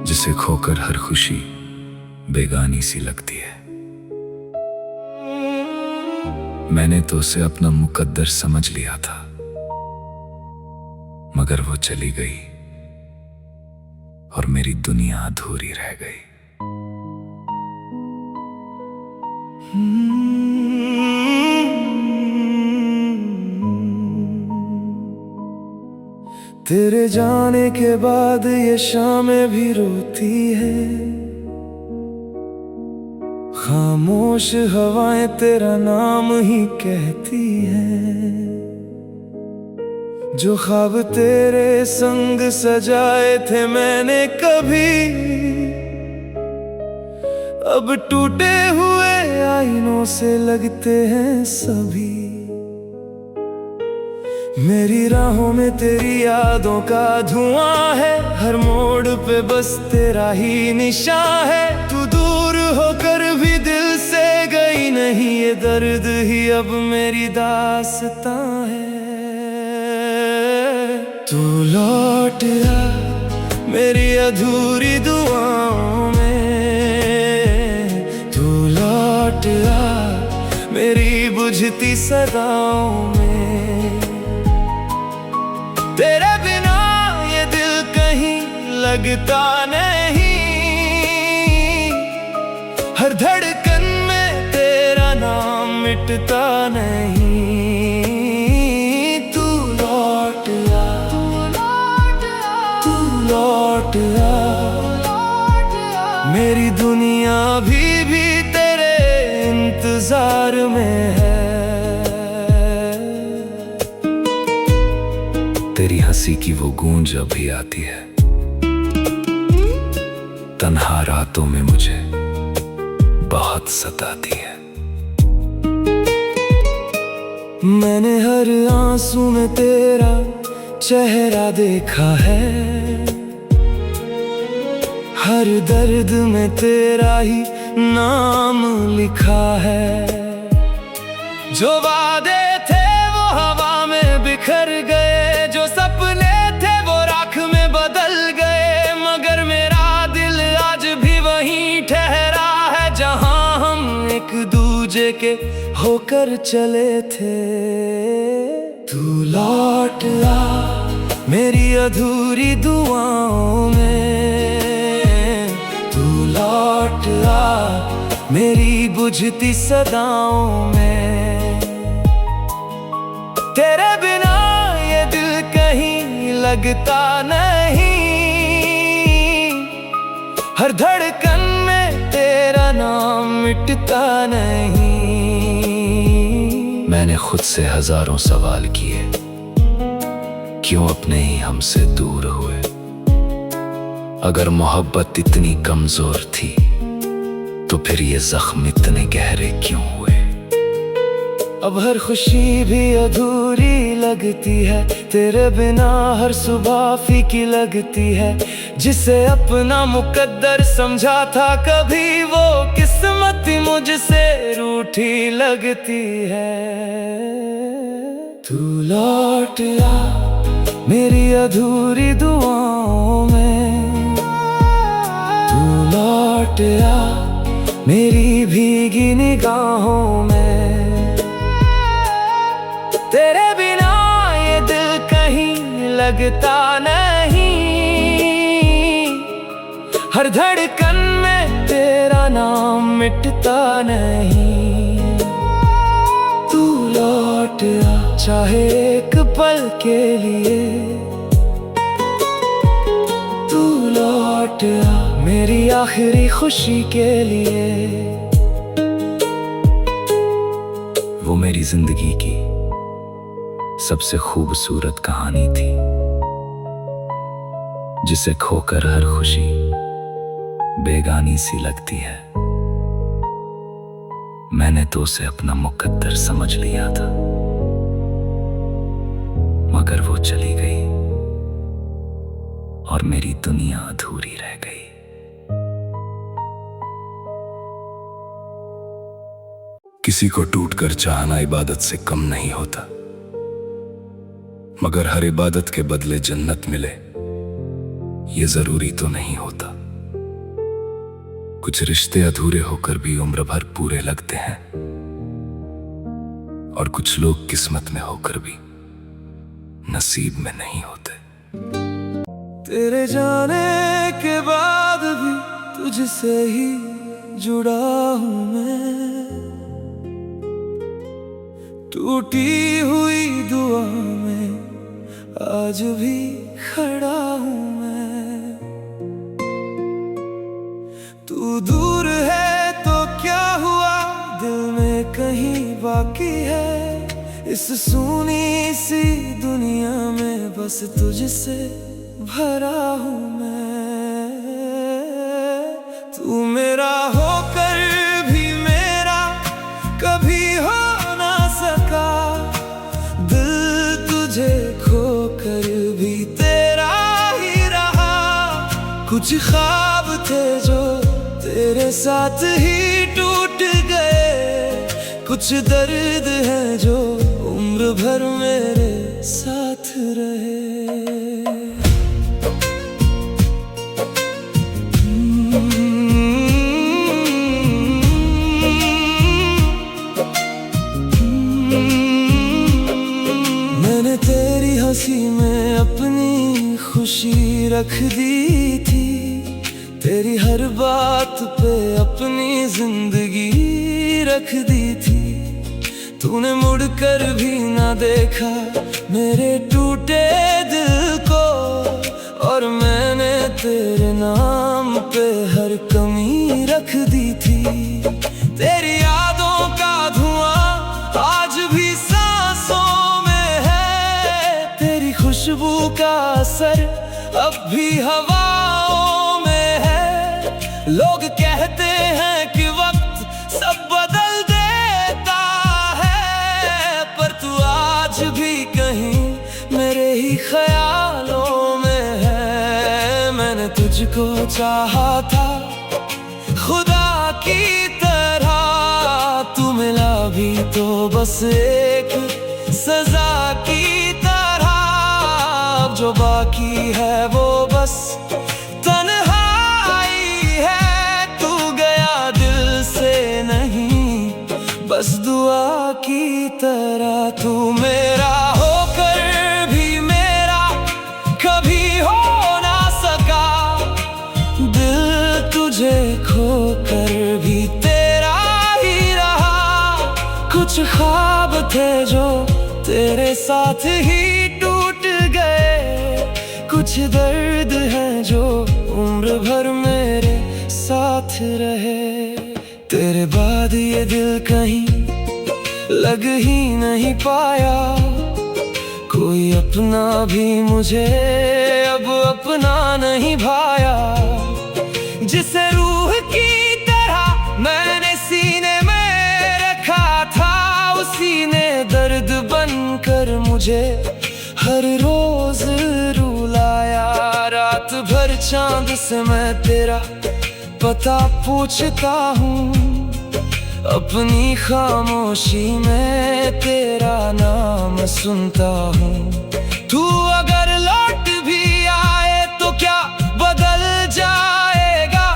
जिसे खोकर हर खुशी बेगानी सी लगती है। मैंने तो उसे अपना मुकद्दर समझ लिया था, मगर वो चली गई और मेरी दुनिया अधूरी रह गई। तेरे जाने के बाद ये शामें भी रोती है, खामोश हवाएं तेरा नाम ही कहती हैं। जो ख्वाब तेरे संग सजाए थे मैंने कभी, अब टूटे हुए आईनों से लगते हैं सभी। मेरी राहों में तेरी यादों का धुआं है, हर मोड़ पे बस तेरा ही निशान है। तू दूर होकर भी दिल से गई नहीं, ये दर्द ही अब मेरी दास्तां है। तू लौट आ मेरी अधूरी दुआओं में, तू लौट आ मेरी बुझती सदाओं में। तेरे बिना ये दिल कहीं लगता नहीं, हर धड़कन में तेरा नाम मिटता नहीं। तू लौट आ, तू लौट आ, मेरी दुनिया भी तेरे इंतजार में है। तेरी हंसी की वो गूंज अभी आती है, तन्हा रातों में मुझे बहुत सताती है। मैंने हर आंसू में तेरा चेहरा देखा है, हर दर्द में तेरा ही नाम लिखा है। जो वादे थे वो हवा में बिखर गए, जो सपने थे वो राख में बदल गए। मगर मेरा दिल आज भी वहीं ठहरा है, जहां हम एक दूजे के होकर चले थे। तू लौट आ मेरी अधूरी दुआओं में, तू लौट आ मेरी बुझती सदाओं में। तेरे बिना ये दिल कहीं लगता नहीं, हर धड़कन में तेरा नाम मिटता नहीं। मैंने खुद से हजारों सवाल किए, क्यों अपने ही हमसे दूर हुए। अगर मोहब्बत इतनी कमजोर थी तो फिर ये जख्म इतने गहरे क्यों हुए। अब हर खुशी भी अधूरी लगती है, तेरे बिना हर सुबह फीकी लगती है। जिसे अपना मुकद्दर समझा था कभी, वो किस्मत मुझसे रूठी लगती है। तू लौट आ मेरी अधूरी दुआओं में, तू लौट आ मेरी भीगी निगाहों में। तेरे बिना ये दिल कहीं लगता नहीं, हर धड़कन में तेरा नाम मिटता नहीं। तू लौट आ चाहे एक पल के लिए, मेरी आखिरी खुशी के लिए। वो मेरी जिंदगी की सबसे खूबसूरत कहानी थी, जिसे खोकर हर खुशी बेगानी सी लगती है। मैंने तो उसे अपना मुकद्दर समझ लिया था, मगर वो चली गई और मेरी दुनिया अधूरी रह गई। किसी को टूटकर चाहना इबादत से कम नहीं होता, मगर हर इबादत के बदले जन्नत मिले ये जरूरी तो नहीं होता। कुछ रिश्ते अधूरे होकर भी उम्र भर पूरे लगते हैं, और कुछ लोग किस्मत में होकर भी नसीब में नहीं होते। तेरे जाने के बाद भी तुझसे ही जुड़ा हूं मैं, टूटी हुई दुआ में आज भी खड़ा हूं मैं। तू दूर है तो क्या हुआ, दिल में कहीं बाकी है। इस सूनी सी दुनिया में बस तुझसे भरा हूं मैं। तू मेरा होकर भी मेरा कभी हो ना सका, दिल तुझे खोकर भी तेरा ही रहा। कुछ ख्वाब थे जो तेरे साथ ही टूट गए, कुछ दर्द है जो उम्र भर मेरे साथ रहे। मैंने तेरी हंसी में अपनी खुशी रख दी थी, तेरी हर बात पे अपनी जिंदगी रख दी थी। तूने मुड़कर भी ना देखा मेरे टूटे दिल को, और मैंने तेरे नाम पे हर कमी रख दी थी। तेरी यादों का धुआं आज भी सांसों में है, तेरी खुशबू का असर अब भी हवाओं में है। लोग कहते हैं कि वक्त सब बदल देता है, पर तू आज भी कहीं मेरे ही ख्यालों में है। मैंने तुझको चाहा था खुदा की तरह, तू मिला भी तो बस एक सजा की तरह। अब जो बाकी है वो बस तन्हाई है, तू गया दिल से नहीं बस दुआ की तरह। तू मेरा होकर भी मेरा कभी हो ना सका, दिल तुझे खोकर भी तेरा ही रहा। कुछ ख्वाब थे जो तेरे साथ ही टूट गए, कुछ दर्द है जो उम्र भर मेरे साथ रहे। तेरे बाद ये दिल कहीं लग ही नहीं पाया, कोई अपना भी मुझे अब अपना नहीं भाया। जिसे रूह की तरह मैंने सीने में रखा था, उसी ने दर्द बनकर मुझे हर रोज रुलाया। रात भर चांद से मैं तेरा पता पूछता हूँ, अपनी खामोशी में तेरा नाम सुनता हूँ। तू अगर लौट भी आए तो क्या बदल जाएगा,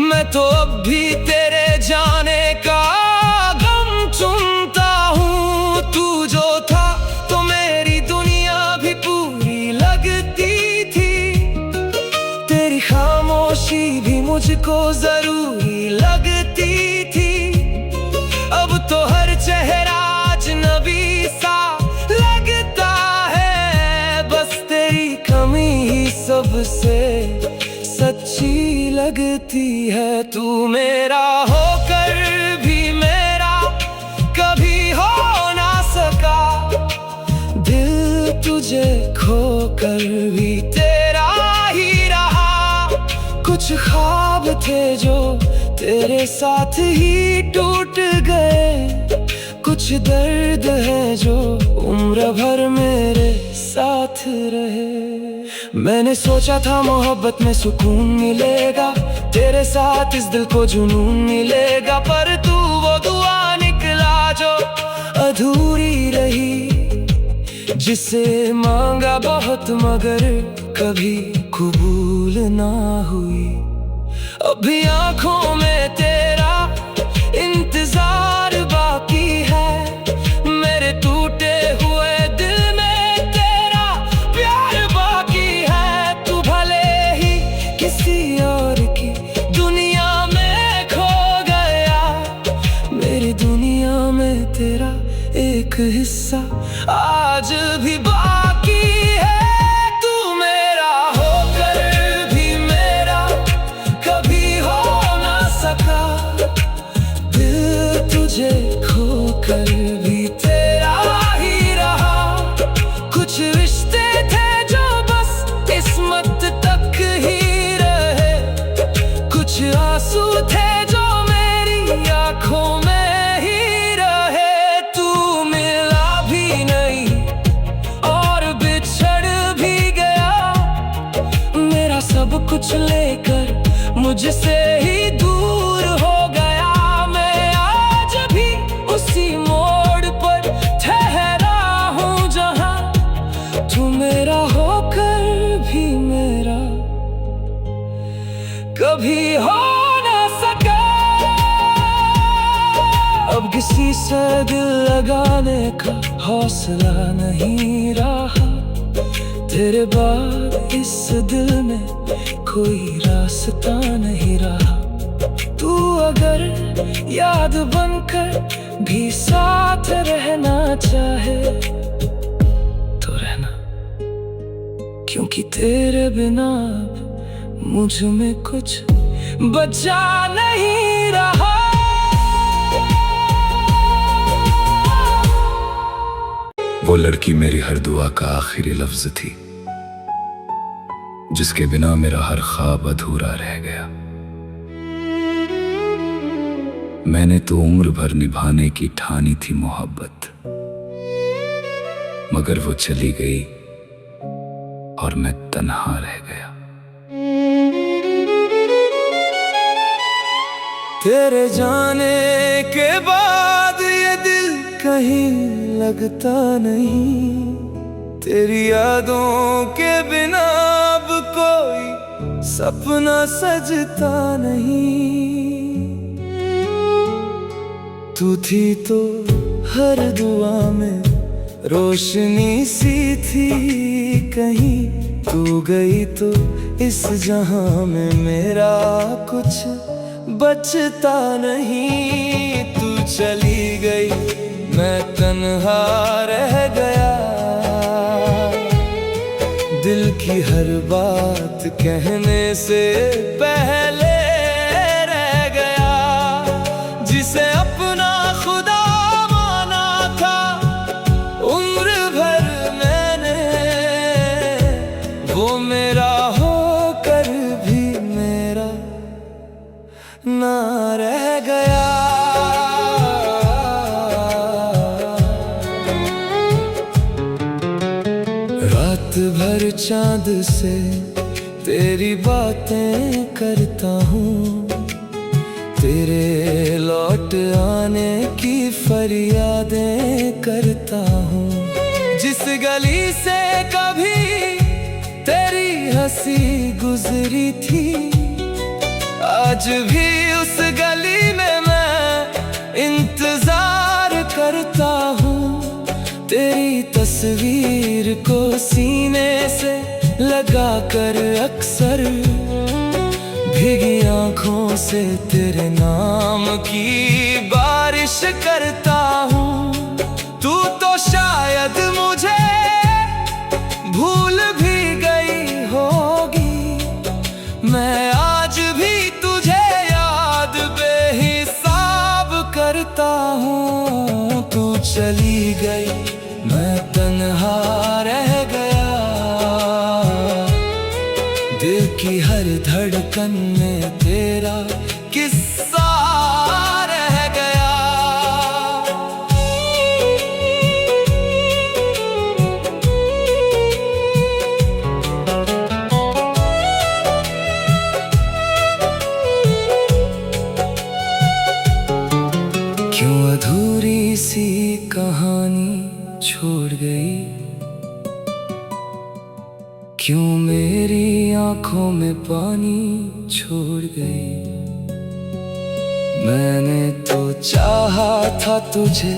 मैं तो अब भी तेरे जाने का गम चुनता हूँ। तू जो था तो मेरी दुनिया भी पूरी लगती थी, तेरी खामोशी भी मुझको जरूरी लगती थी। अब तो हर चेहरा अजनबी सा लगता है, बस तेरी कमी ही सबसे सच्ची लगती लगती है। तू मेरा होकर भी मेरा कभी हो ना सका, दिल तुझे खोकर भी तेरा ही रहा। कुछ ख्वाब थे जो तेरे साथ ही टूट गए, कुछ दर्द है जो उम्र भर मेरे साथ रहे। मैंने सोचा था मोहब्बत में सुकून मिलेगा, तेरे साथ इस दिल को जुनून मिलेगा, पर तू वो दुआ निकला जो अधूरी रही, जिसे मांगा बहुत मगर कभी कबूल ना हुई। अभी आंखों में तेरा इंतजार बाकी है, मेरे टूटे हुए दिल में तेरा प्यार बाकी है। तू भले ही किसी और की दुनिया में खो गया, मेरी दुनिया में तेरा एक हिस्सा आज भी बाकी है। तू मेरा होकर भी मेरा कभी हो ना सका, दिल तुझे खोकर भी तेरा ही रहा। कुछ रिश्ते थे जो बस किस्मत तक ही रहे, कुछ आंसू थे जो मेरी आंखों में ही रहे। तू मिला भी नहीं और बिछड़ भी गया, मेरा सब कुछ लेकर मुझसे ही दूर हो गया। मैं आज भी उसी मोड़ पर ठहरा हूँ जहाँ तू मेरा होकर भी मेरा कभी हो ना सका। अब किसी से दिल लगाने का हौसला नहीं रहा, तेरे बाद इस दिल में कोई रास्ता नहीं रहा। तू अगर याद बनकर भी साथ रहना चाहे तो रहना, क्योंकि तेरे बिना मुझ में कुछ बचा नहीं रहा। वो लड़की मेरी हर दुआ का आखिरी लफ्ज थी, जिसके बिना मेरा हर ख्वाब अधूरा रह गया। मैंने तो उम्र भर निभाने की ठानी थी मोहब्बत, मगर वो चली गई और मैं तन्हा रह गया। तेरे जाने के बाद ये दिल कहीं लगता नहीं, तेरी यादों के बिना अब कोई सपना सजता नहीं। तू थी तो हर दुआ में रोशनी सी थी, कहीं तू गई तो इस जहां में मेरा कुछ बचता नहीं। तू चली गई मैं तन्हा रह गया, दिल की हर बात कहने से पहले रह गया। जिसे अपना खुदा माना था उम्र भर मैंने, वो मेरा होकर भी मेरा ना रह गया। रात भर चांद से तेरी बातें करता हूँ, तेरे लौट आने की फरियादें करता हूँ। जिस गली से कभी तेरी हंसी गुजरी थी, आज भी उस गली में मैं इंतजार करता हूँ। तेरी तस्वीर को सीने से लगा कर अक्सर भीगी आंखों से तेरे नाम की बारिश करता हूँ। तू तो शायद मुझे भूल भी गई होगी, मैं आज भी तुझे चली गई मैं तन्हा रह गया, दिल की हर धड़कन में तेरा किस्सा रह गया। क्यों अधूरी सी कहानी छोड़ गई, क्यों मेरी आंखों में पानी छोड़ गई। मैंने तो चाहा था तुझे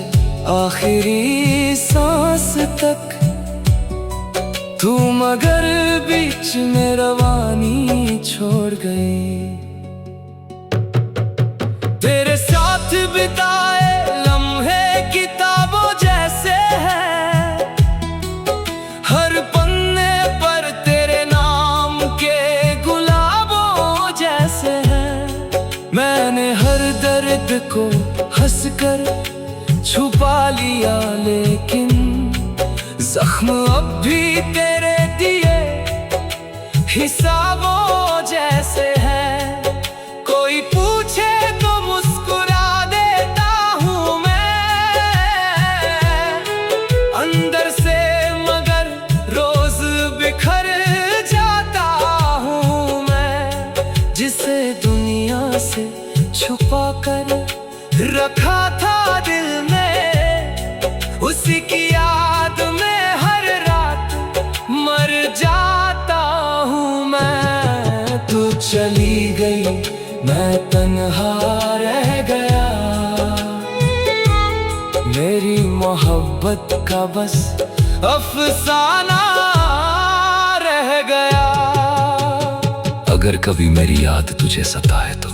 आखिरी सांस तक, तू मगर बीच में रवानी छोड़ गई। तेरे साथ बिताए लम्हे किताबों जैसे हैं, हर पन्ने पर तेरे नाम के गुलाबों जैसे हैं। मैंने हर दर्द को हंसकर छुपा लिया, लेकिन जख्म अब भी तेरे दिए हिसाबों जैसे हैं। कोई पूछे तो मुस्कुरा देता हूँ मैं, अंदर से मगर रोज बिखर जाता हूँ मैं। जिसे दुनिया से छुपा कर रखा था दिल में, उसी की याद में हर रात मर जाता हूँ मैं। तू चली गई मैं तन्हा रह गया, मेरी मोहब्बत का बस अफसाना रह गया। अगर कभी मेरी याद तुझे सताए तो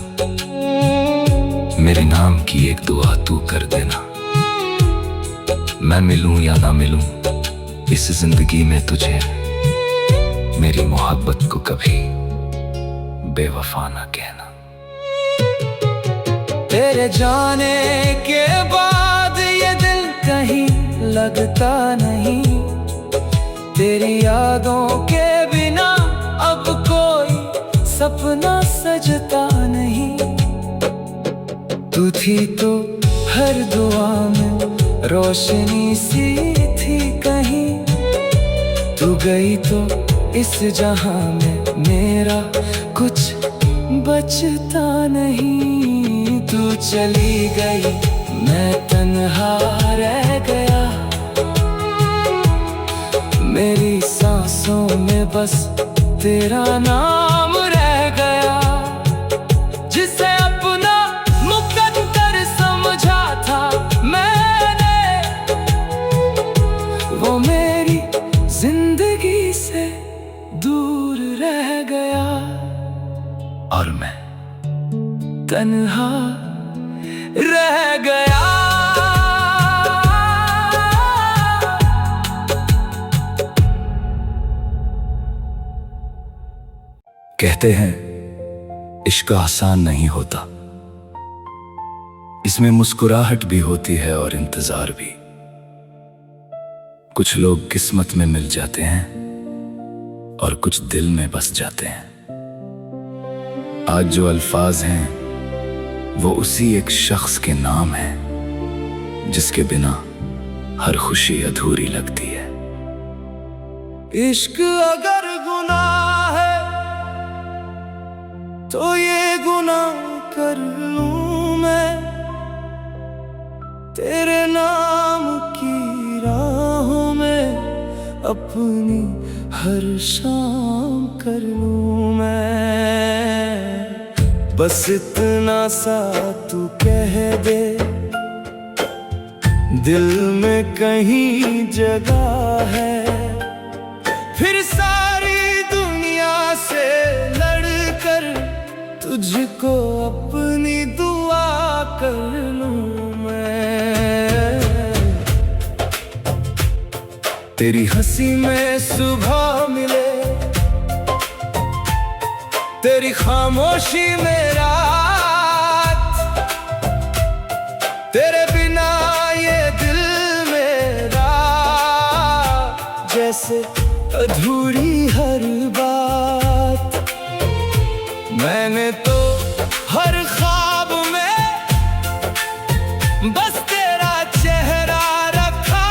मेरे नाम की एक दुआ तू कर देना। मैं मिलूं या ना मिलूं इस जिंदगी में तुझे, मेरी मोहब्बत को कभी बेवफा ना कहना। तेरे जाने के बाद ये दिल कहीं लगता नहीं, तेरी यादों के बिना अब कोई सपना सजता नहीं। तू थी तो हर दुआ में रोशनी सी थी कहीं, तू गई तो इस जहां में मेरा कुछ बचता नहीं। तू चली गई मैं तन्हा रह गया, मेरी सांसों में बस तेरा नाम रह गया। जिसे अपना मुकद्दर समझा था मैंने, वो मेरी जिंदगी से दूर रह गया, और मैं तन्हा रह गया। कहते हैं इश्क आसान नहीं होता, इसमें मुस्कुराहट भी होती है और इंतजार भी। कुछ लोग किस्मत में मिल जाते हैं और कुछ दिल में बस जाते हैं। आज जो अल्फाज हैं वो उसी एक शख्स के नाम हैं, जिसके बिना हर खुशी अधूरी लगती है। इश्क अगर गुनाह है तो ये गुनाह कर लूं मैं, तेरे नाम की राहों में अपनी हर शाम कर लूं मैं। बस इतना सा तू कह दे, दिल में कहीं जगह है, फिर सारी दुनिया से लड़कर तुझको अपनी दुआ कर लूं मैं। तेरी हंसी में सुबह मिले, तेरी खामोशी में रात, तेरे बिना ये दिल में से अधूरी हर बात। मैंने तो हर ख्वाब में बस तेरा चेहरा रखा,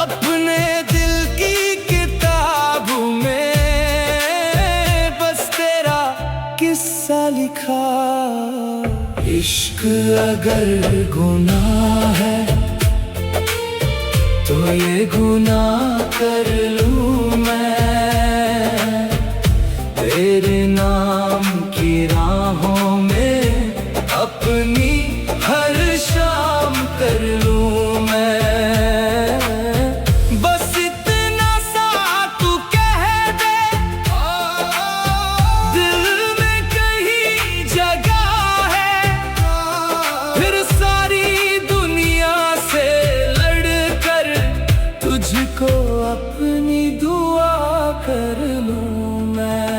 अपने दिल की किताब में बस तेरा किस्सा लिखा। इश्क अगर गुनाह है तो ये गुनाह कर लूं मैं, तेरे नाम की राहों में अपनी हर शाम कर लूं मैं। बस इतना सा तू कह दे, दिल में कहीं जगह है, फिर सारी दुनिया से लड़कर तुझको अपनी दुआ कर लूं मैं।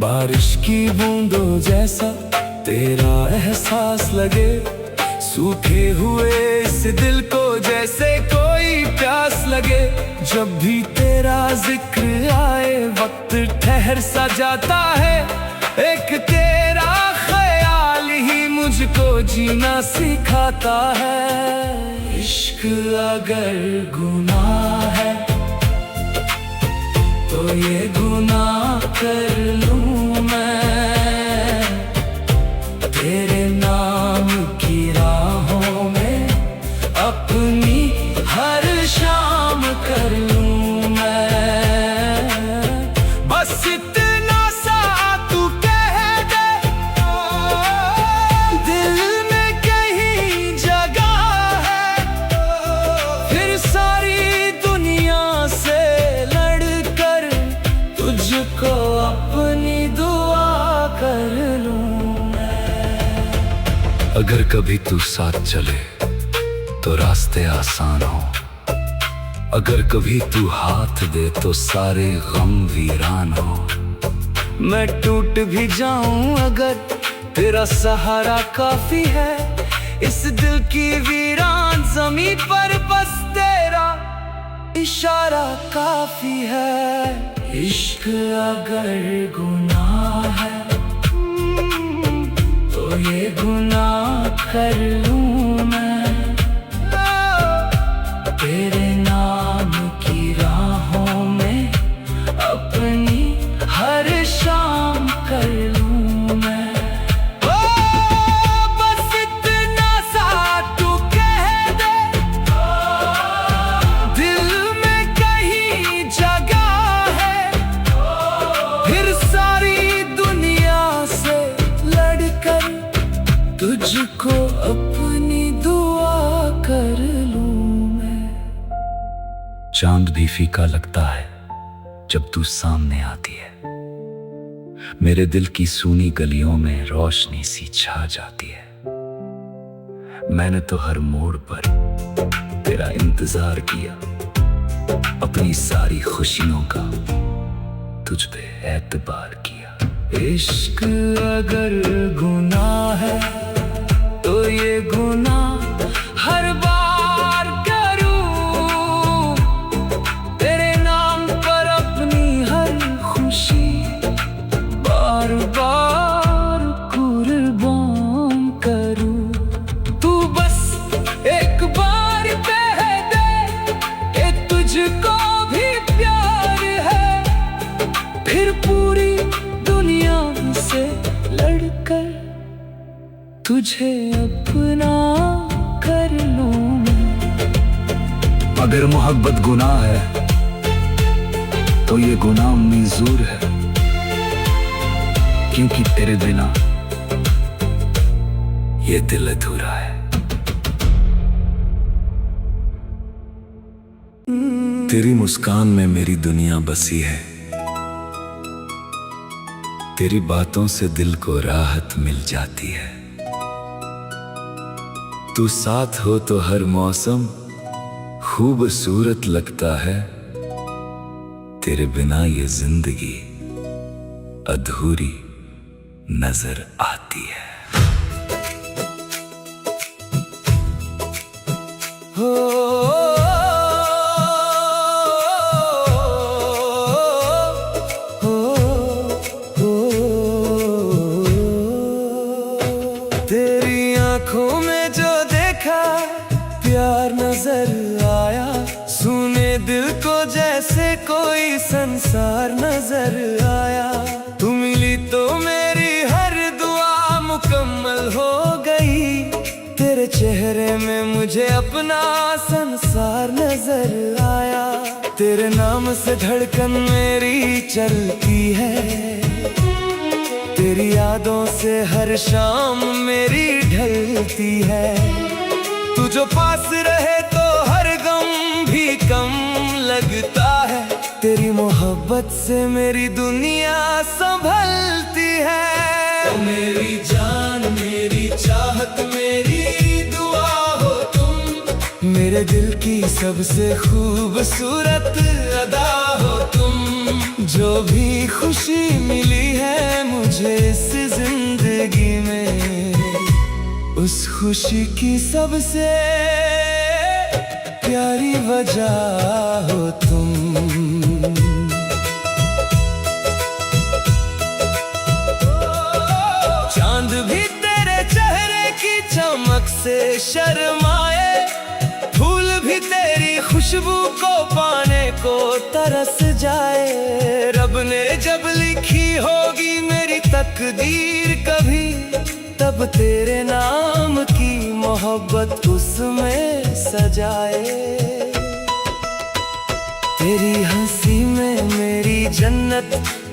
बारिश की बूंदों जैसा तेरा एहसास लगे, सूखे हुए इस दिल को जैसे कोई प्यास लगे। जब भी तेरा जिक्र आए वक्त ठहर सा जाता है, एक तेरा ख्याल ही मुझको जीना सिखाता है। इश्क अगर गुनाह है तो ये गुनाह कर लूं मैं, तेरे नाम की राहों में अपनी हर शाम कर लूं मैं। बस इतना सा तू कह दे, दिल में कहीं जगह है, फिर सारी दुनिया से लड़कर तुझको अपनी दुआ कर लूं मैं। अगर कभी तू साथ चले तो रास्ते आसान हो, अगर कभी तू हाथ दे तो सारे गम वीरान हो। मैं टूट भी जाऊं अगर तेरा सहारा काफी है, इस दिल की वीरान ज़मीं पर बस तेरा इशारा काफी है। इश्क अगर गुनाह है तो ये गुनाह कर लूं मैं, तेरे नाम की राहों में अपनी हर शाम कर लूं मैं। ओ बस इतना सा तू कह दे, दिल में कहीं जगह है, फिर सारी दुनिया से लड़कर तुझको अपनी दुआ कर लूं मैं। चांद भी फीका लगता है जब तू सामने आती है, मेरे दिल की सूनी गलियों में रोशनी सी छा जाती है। मैंने तो हर मोड़ पर तेरा इंतजार किया, अपनी सारी खुशियों का तुझ पे एतबार किया। इश्क अगर गुनाह है तो ये गुनाह हर बार करूं, तेरे नाम पर अपनी हर खुशी बार बार कुर्बान करूं। तू बस एक बार कह दे कि तुझको भी प्यार है, फिर पूरी दुनिया से लड़कर तुझे अपना कर लूं मैं। अगर मोहब्बत गुनाह है तो ये गुनाह मंजूर है, क्योंकि तेरे बिना ये दिल अधूरा है। तेरी मुस्कान में मेरी दुनिया बसी है, तेरी बातों से दिल को राहत मिल जाती है। तू साथ हो तो हर मौसम खूबसूरत लगता है, तेरे बिना ये जिंदगी अधूरी नजर आती है। हो तेरी आंखों में जो देखा प्यार नजर आया, सुने दिल को जैसे कोई संसार नजर आया। तू मिली तो मेरी हर दुआ मुकम्मल हो गई, तेरे चेहरे में मुझे अपना संसार नजर आया। तेरे नाम से धड़कन मेरी चलती है, तेरी यादों से हर शाम मेरी ढलती है। तू जो पास रहे तो हर गम भी कम लगता है, तेरी मोहब्बत से मेरी दुनिया संभलती है। ओ मेरी जान, मेरी चाहत, मेरी दुआ हो तुम, मेरे दिल की सबसे खूबसूरत अदा हो तुम। जो भी खुशी मिली है मुझे इस जिंदगी में, उस खुशी की सबसे प्यारी वजह हो तुम। चांद भी तेरे चेहरे की चमक से शर्माए, फूल भी तेरी खुशबू को पाने को तरस जाए। रब ने जब लिखी होगी मेरी तकदीर कभी, तब तेरे नाम की मोहब्बत उसमें सजाए। तेरी हंसी में मेरी जन्नत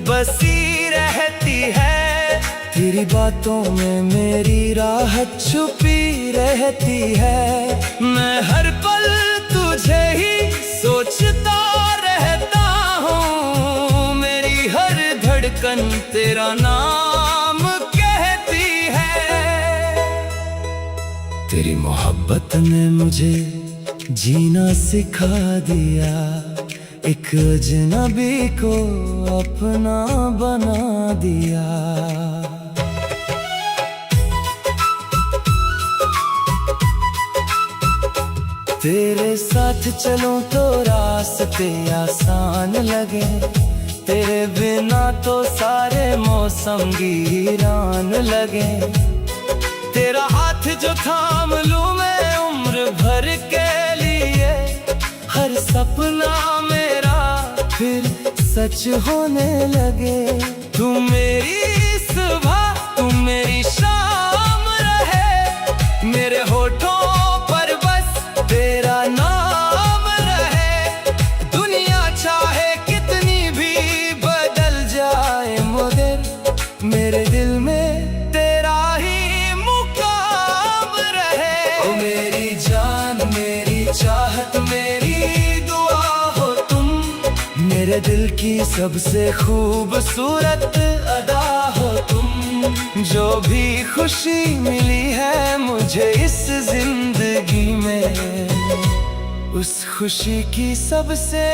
बसी रहती है, तेरी बातों में मेरी राहत छुपी रहती है। मैं हर पल तुझे ही सोचता रहता हूँ, मेरी हर धड़कन तेरा नाम कहती है। तेरी मोहब्बत ने मुझे जीना सिखा दिया, एक अजनबी को अपना बना दिया। तेरे साथ चलूं तो रास्ते आसान लगे, तेरे बिना तो सारे मौसम वीरान लगे। तेरा हाथ जो थाम लूं मैं उम्र भर के लिए, हर सपना मेरा फिर सच होने लगे। तू मेरी सुबह, तू मेरी शाम रहे, मेरे होठों पर बस तेरा नाम रहे। दुनिया चाहे कितनी भी बदल जाए, मगर मेरे दिल में तेरा ही मुकाम रहे। ओ मेरी जान, मेरी चाहत, मेरी दुआ हो तुम, मेरे दिल की सबसे खूबसूरत अदा हो तुम। जो भी खुशी मिली है मुझे इस जिंदगी में, उस खुशी की सबसे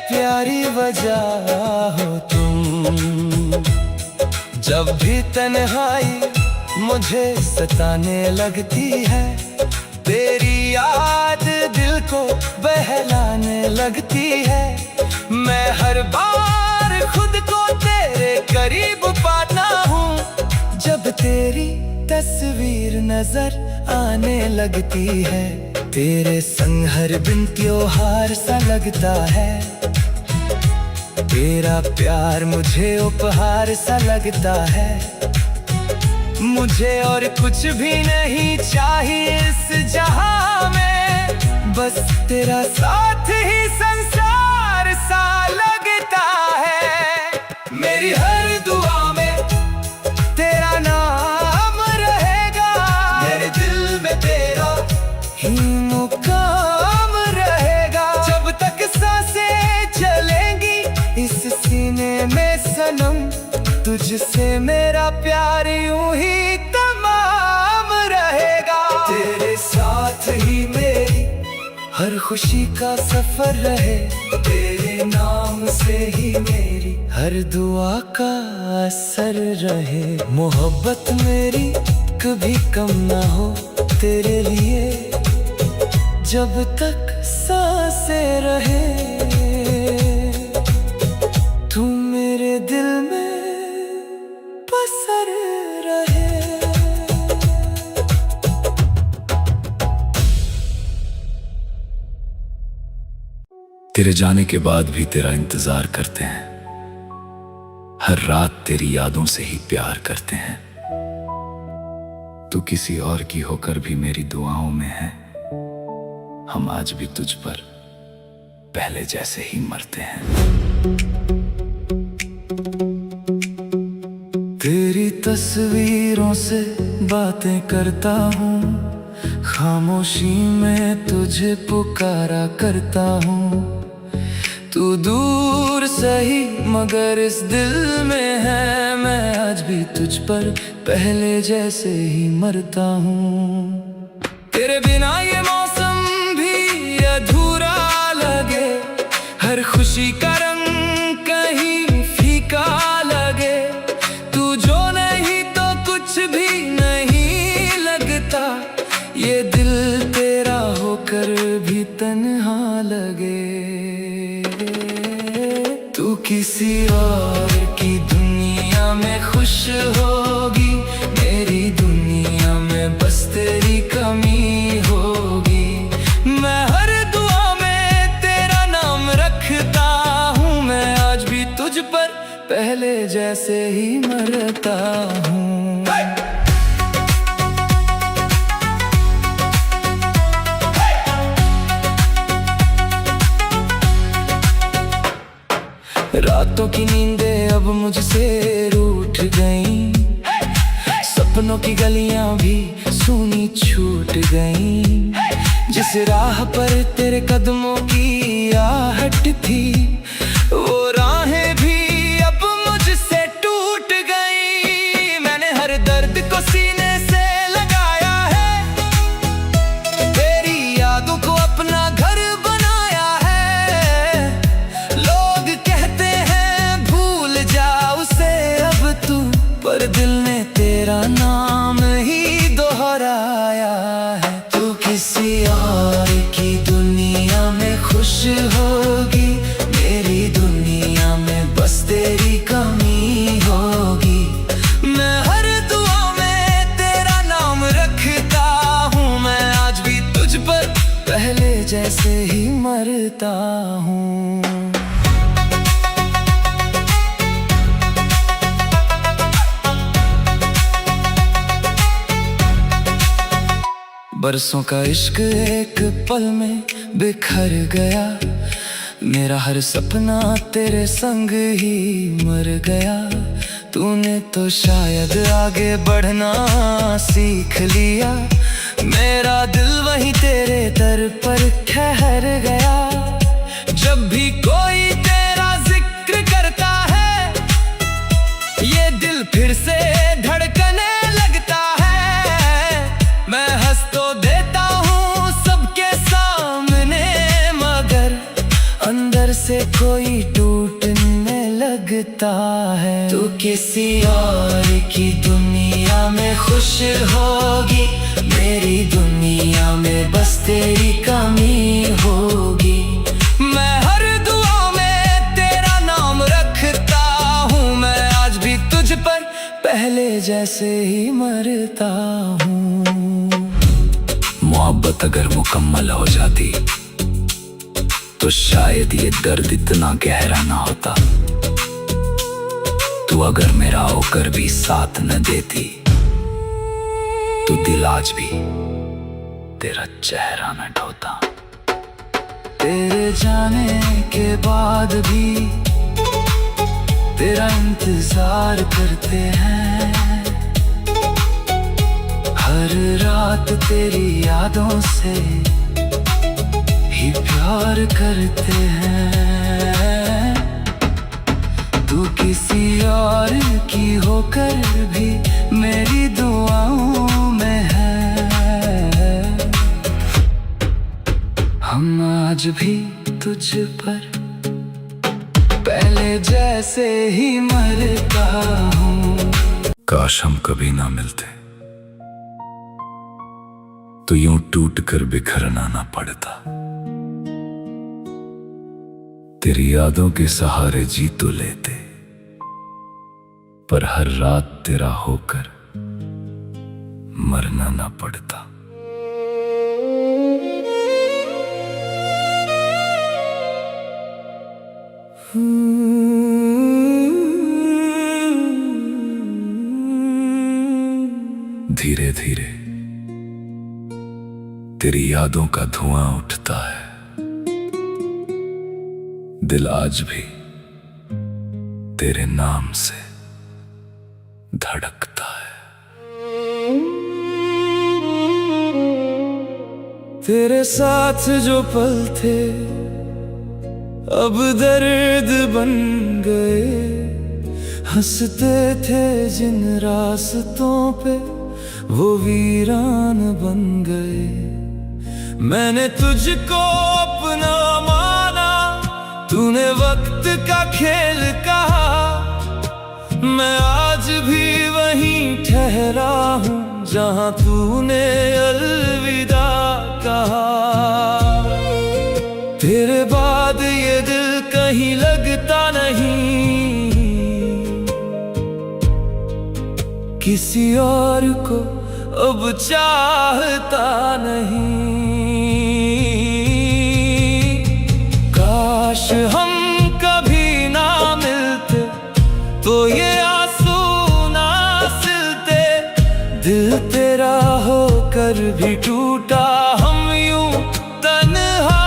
प्यारी वजह हो तुम। जब भी तन्हाई मुझे सताने लगती है, तेरी याद दिल को बहलाने लगती है। मैं हर बार खुद को तेरे करीब पाता हूँ, जब तेरी तस्वीर नजर आने लगती है। तेरे संग हर दिन त्योहार सा लगता है, तेरा प्यार मुझे उपहार सा लगता है। मुझे और कुछ भी नहीं चाहिए इस जहां में, बस तेरा साथ ही संसार सा लगता है। मेरी हर दुआ में तेरा नाम रहेगा, मेरे दिल में तेरा ही मुकाम रहेगा। जब तक सांसें चलेंगी इस सीने में सनम, तुझसे मेरा प्यार यूं ही तमाम रहेगा। तेरे साथ ही मेरी हर खुशी का सफर रहे, तेरे नाम से ही मेरी हर दुआ का असर रहे। मोहब्बत मेरी कभी कम ना हो तेरे लिए, जब तक सांसें रहे, तू मेरे दिल में बसर रहे। तेरे जाने के बाद भी तेरा इंतजार करते हैं, हर रात तेरी यादों से ही प्यार करते हैं। तू किसी और की होकर भी मेरी दुआओं में है, हम आज भी तुझ पर पहले जैसे ही मरते हैं। तेरी तस्वीरों से बातें करता हूँ, खामोशी में तुझे पुकारा करता हूँ। तू दूर सही मगर इस दिल में है, मैं आज भी तुझ पर पहले जैसे ही मरता हूँ। तेरे बिना ये मौसम भी अधूरा लगे, हर खुशी का रंग कहीं फीका लगे। तू जो नहीं तो कुछ भी नहीं लगता, ये दिल तेरा होकर भी तन्हा लगे। तू किसी और की दुनिया में खुश होगी, मेरी दुनिया में बस तेरी कमी होगी। मैं हर दुआ में तेरा नाम रखता हूँ, मैं आज भी तुझ पर पहले जैसे ही मरता हूँ। रातों की नींदें अब मुझसे रूठ गईं, सपनों की गलियां भी सूनी छूट गईं। जिस राह पर तेरे कदमों की आहट थी, वो राहें भी अब मुझसे टूट गईं। मैंने हर दर्द को सीने से लगाया है, तेरी यादों को अपना घर बनाया है। लोग कहते हैं भूल जा उसे अब तू, पर दिल ने तेरा नाम ही दोहराया है। तू किसी और की दुनिया में खुश होगी, मेरी दुनिया में बस तेरी कमी होगी। मैं हर दुआ में तेरा नाम रखता हूँ, मैं आज भी तुझ पर पहले जैसे ही मरता हूँ। बरसों का इश्क एक पल में बिखर गया, मेरा हर सपना तेरे संग ही मर गया। तूने तो शायद आगे बढ़ना सीख लिया, मेरा दिल वहीं तेरे दर पर ठहर गया। जब भी कोई तेरा जिक्र करता है, ये दिल फिर से धड़कने लगता है। मैं हंस तो देता हूँ सबके सामने, मगर अंदर से कोई टूटने लगता है। तू किसी और की दुनिया में खुश होगी, मेरी दुनिया में बस तेरी कमी होगी। मैं हर दुआ में तेरा नाम रखता हूँ, मैं आज भी तुझ पर पहले जैसे ही मरता हूँ। मोहब्बत अगर मुकम्मल हो जाती तो शायद ये दर्द इतना गहरा ना होता। तू अगर मेरा होकर भी साथ न देती, तो दिल आज भी तेरा चेहरा न ढोता। तेरे जाने के बाद भी तेरा इंतजार करते हैं, हर रात तेरी यादों से ही प्यार करते हैं। तू किसी और की होकर भी मेरी दुआओं में है, हम आज भी तुझ पर पहले जैसे ही मरता हूँ। काश हम कभी ना मिलते, तो यूं टूट कर बिखरना ना पड़ता। तेरी यादों के सहारे जी तो लेते, पर हर रात तेरा होकर मरना ना पड़ता। धीरे धीरे तेरी यादों का धुआं उठता है, दिल आज भी तेरे नाम से धड़कता है। तेरे साथ जो पल थे अब दर्द बन गए, हंसते थे जिन रास्तों पे वो वीरान बन गए। मैंने तुझको अपना माना, तूने वक्त का खेल कहा। मैं आज भी वहीं ठहरा हूँ जहाँ तूने अलविदा कहा। तेरे बाद ये दिल कहीं लगता नहीं, किसी और को अब चाहता नहीं। काश हम कभी ना मिलते तो ये आंसू ना सिलते। दिल तेरा होकर भी टूटा, हम यूं तन्हा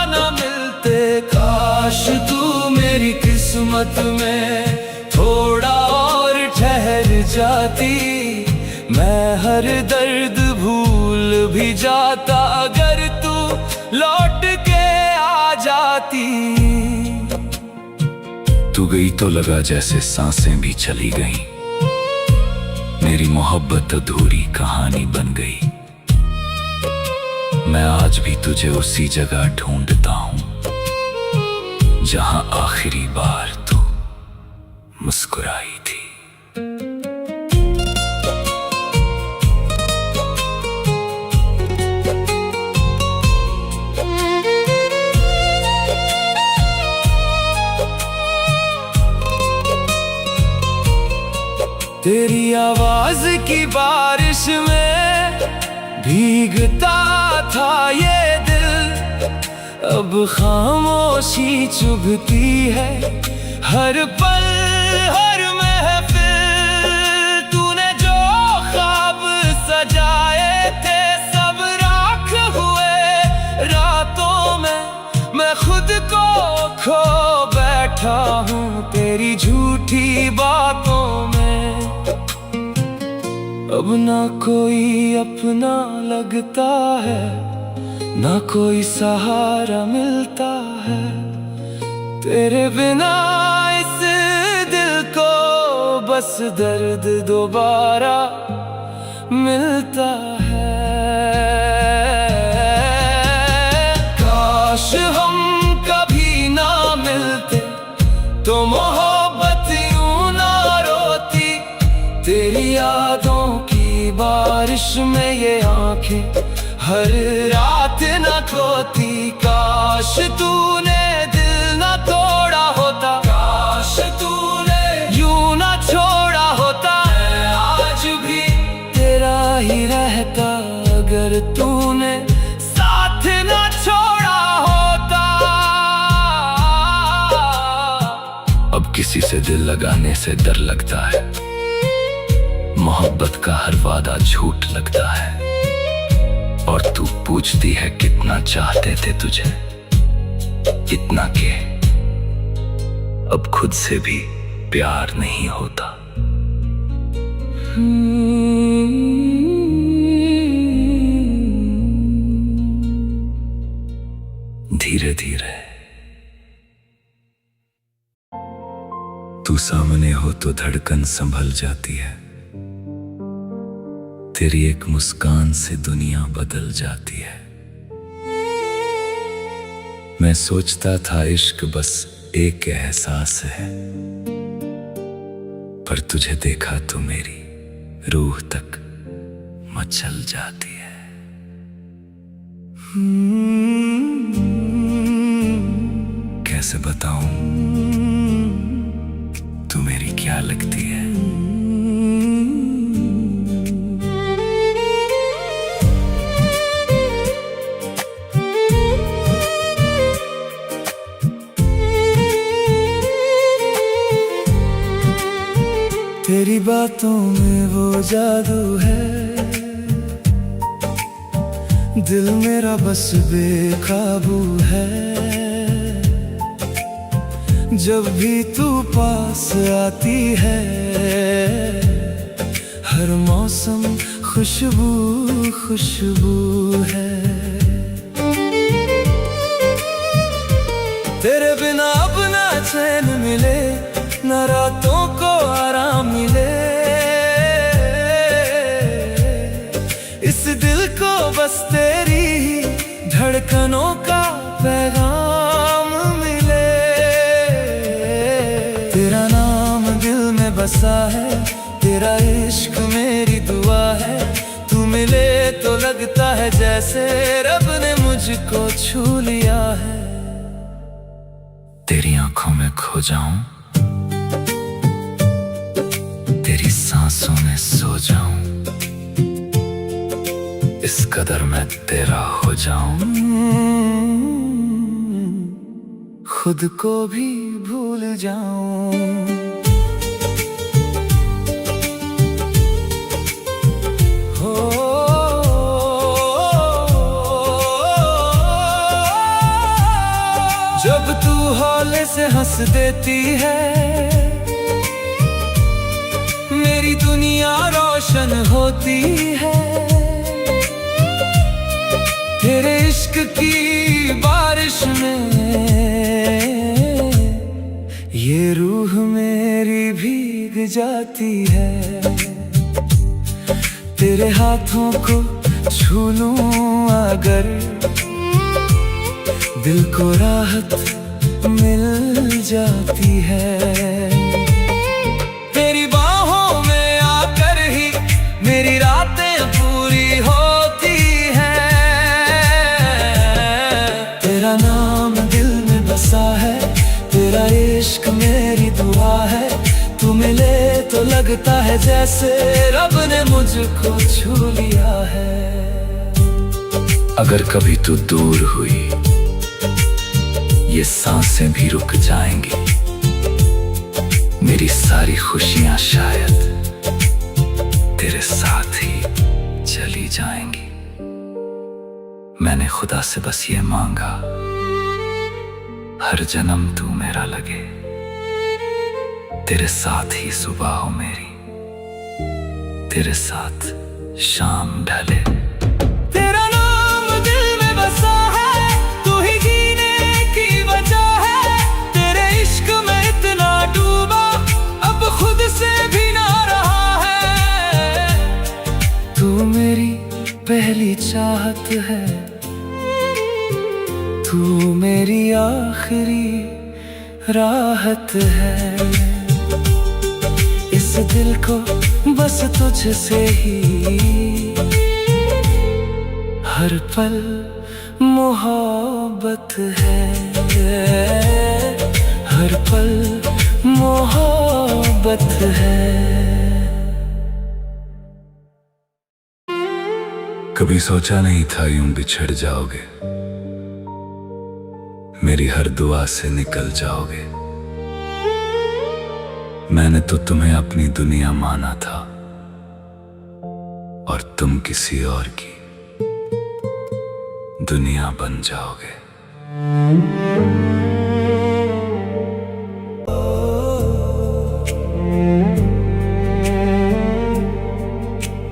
ना मिलते। काश तू मेरी किस्मत में थोड़ा और ठहर जाती, मैं हर दर्द भूल भी जाता अगर तू लौट के आ जाती। तू गई तो लगा जैसे सांसें भी चली गईं, मेरी मोहब्बत अधूरी कहानी बन गई। मैं आज भी तुझे उसी जगह ढूंढता हूं जहां आखिरी बार तू मुस्कुराई थी। तेरी आवाज की बारिश में भीगता था ये दिल, अब खामोशी चुभती है हर पल हर महफिल। तूने जो ख्वाब सजाए थे सब राख हुए रातों में। मैं खुद को खो बैठा हूँ तेरी झूठी बातों में। अब ना कोई अपना लगता है, ना कोई सहारा मिलता है। तेरे बिना इस दिल को बस दर्द दोबारा मिलता है। काश हम कभी ना मिलते तो मोहब्बत यूं ना रोती। तेरी यादों की बारिश में ये आंखें हर रात न खोती। काश तूने दिल न तोड़ा होता, काश तूने यूं न छोड़ा होता। मैं आज भी तेरा ही रहता अगर तूने साथ न छोड़ा होता। अब किसी से दिल लगाने से डर लगता है, मोहब्बत का हर वादा झूठ लगता है। और तू पूछती है कितना चाहते थे तुझे, इतना के अब खुद से भी प्यार नहीं होता। धीरे धीरे तू सामने हो तो धड़कन संभल जाती है, तेरी एक मुस्कान से दुनिया बदल जाती है। मैं सोचता था इश्क बस एक एहसास है, पर तुझे देखा तो मेरी रूह तक मचल जाती है। कैसे बताऊं तू मेरी क्या लगती है। तेरी बातों में वो जादू है, दिल मेरा बस बेकाबू है। जब भी तू पास आती है, हर मौसम खुशबू खुशबू है। तेरे बिना अब ना चैन मिले, न रातों को आराम मिले। इस दिल को बस तेरी ही धड़कनों का पैगाम मिले। तेरा नाम दिल में बसा है, तेरा इश्क मेरी दुआ है। तू मिले तो लगता है जैसे रब ने मुझको छू लिया है। तेरी आंखों में खो जाऊं, तेरी सांसों में सो जाऊं, इस कदर मैं तेरा हो जाऊं। खुद को भी भूल जाऊं। हो जब तू हौले से हंस देती है, मेरी दुनिया रोशन होती है। तेरे इश्क की बारिश में ये रूह मेरी भीग जाती है। तेरे हाथों को छू लूं अगर, दिल को राहत मिल जाती है। तेरी बाहों में आकर ही मेरी रातें पूरी होती हैं। तेरा नाम दिल में बसा है, तेरा इश्क मेरी दुआ है। तू मिले तो लगता है जैसे रब ने मुझको छू लिया है। अगर कभी तू दूर हुई, ये सांसें भी रुक जाएंगी। मेरी सारी खुशियां शायद तेरे साथ ही चली जाएंगी। मैंने खुदा से बस ये मांगा, हर जन्म तू मेरा लगे, तेरे साथ ही सुबह हो मेरी, तेरे साथ शाम ढले। तेरा नाम दिल में बसा है, तू ही जीने की वजह है। तेरे इश्क में इतना डूबा, अब खुद से भी ना रहा है। तू मेरी पहली चाहत है, तू मेरी आखिरी राहत है। इस दिल को बस तुझसे ही हर पल मोहब्बत है। हर पल मोहब्बत है। कभी सोचा नहीं था यूं बिछड़ जाओगे, मेरी हर दुआ से निकल जाओगे। मैंने तो तुम्हें अपनी दुनिया माना था, और तुम किसी और की दुनिया बन जाओगे।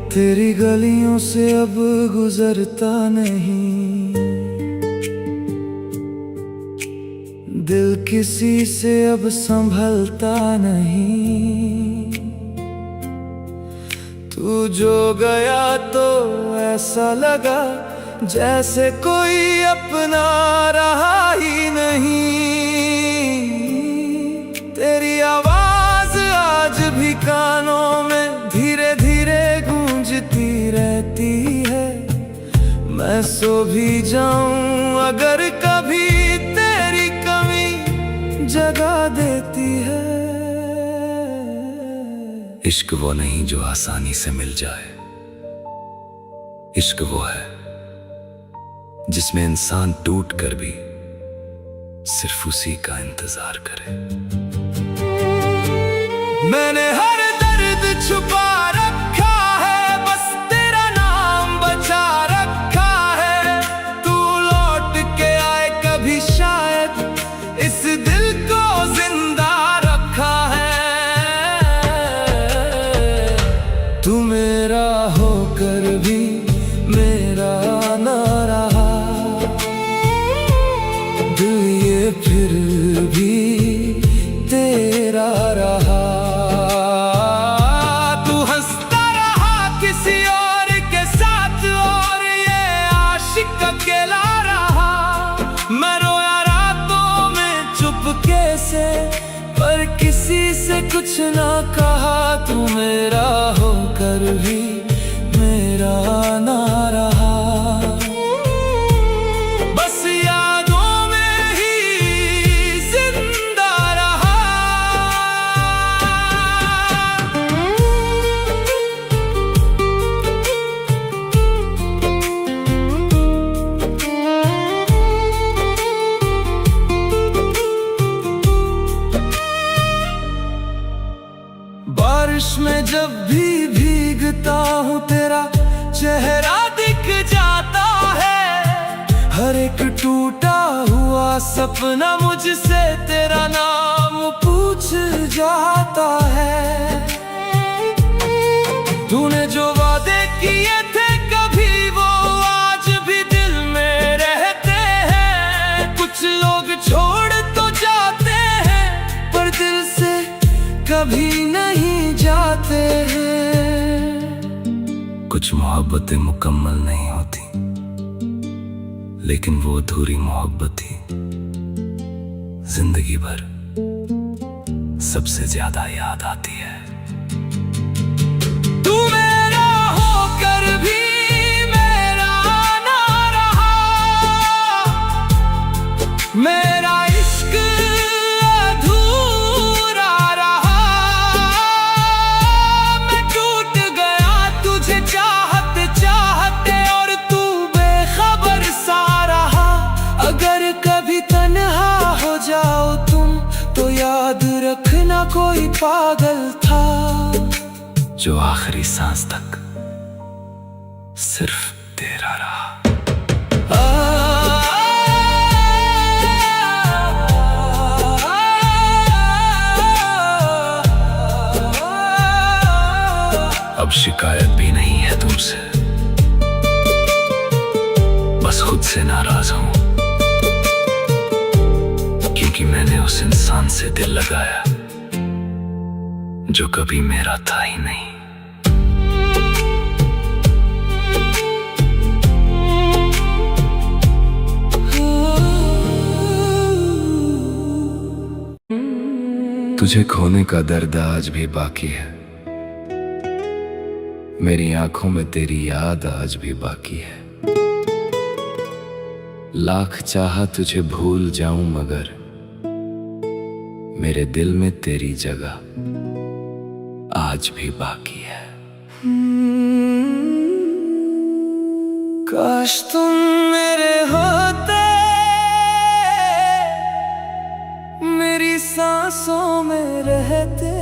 तेरी गलियों से अब गुजरता नहीं, दिल किसी से अब संभलता नहीं। तू जो गया तो ऐसा लगा जैसे कोई अपना रहा ही नहीं। तेरी आवाज आज भी कानों में धीरे धीरे गूंजती रहती है। मैं मैं सो भी जाऊं अगर कभी तेरी कमी जगा देती है। इश्क वो नहीं जो आसानी से मिल जाए, इश्क वो है जिसमें इंसान टूट कर भी सिर्फ उसी का इंतजार करे। मैंने हर दर्द छुपा रखा है, बस तेरा नाम बचा रखा है। तू लौट के आए कभी शायद इस दिल को जिंदा रखा है। तू मेरा होकर भी मेरा ना रहा, दिल ये फिर भी तेरा रहा। तू हंसता रहा किसी और के साथ और ये आशिक अकेला रहा। मैं रोया रातों में चुपके से, पर किसी से कुछ ना कहा। तू मेरा होकर भी मेरा ना रहा, बस यादों में ही जिंदा रहा। बारिश में जब भी भीगता हूँ तेरा चेहरा दिख जाता है। हर एक टूटा हुआ सपना मुझसे तेरा नाम पूछ जाता है। तूने जो वादे किए थे कभी वो आज भी दिल में रहते हैं। कुछ लोग छोड़ तो जाते हैं पर दिल से कभी नहीं जाते हैं। कुछ मोहब्बतें मुकम्मल नहीं होती, लेकिन वो अधूरी मोहब्बत ही जिंदगी भर सबसे ज्यादा याद आती है। तू मेरा होकर भी मेरा ना रहा, मेरा इश्क अधूरा रहा। मैं टूट गया तुझे चाहते चाहते और तू बेखबर सा रहा। अगर कभी तन्हा हो जाओ तुम तो याद रखना कोई पागल था जो आखिरी सांस तक सिर्फ तेरा रहा। अब शिकायत भी नहीं है तुमसे, बस खुद से नाराज हूं क्योंकि मैंने उस इंसान से दिल लगाया जो कभी मेरा था ही नहीं। तुझे खोने का दर्द आज भी बाकी है, मेरी आंखों में तेरी याद आज भी बाकी है। लाख चाहा तुझे भूल जाऊं मगर मेरे दिल में तेरी जगह आज भी बाकी है। काश तुम मेरे होते, मेरी सांसों में रहते।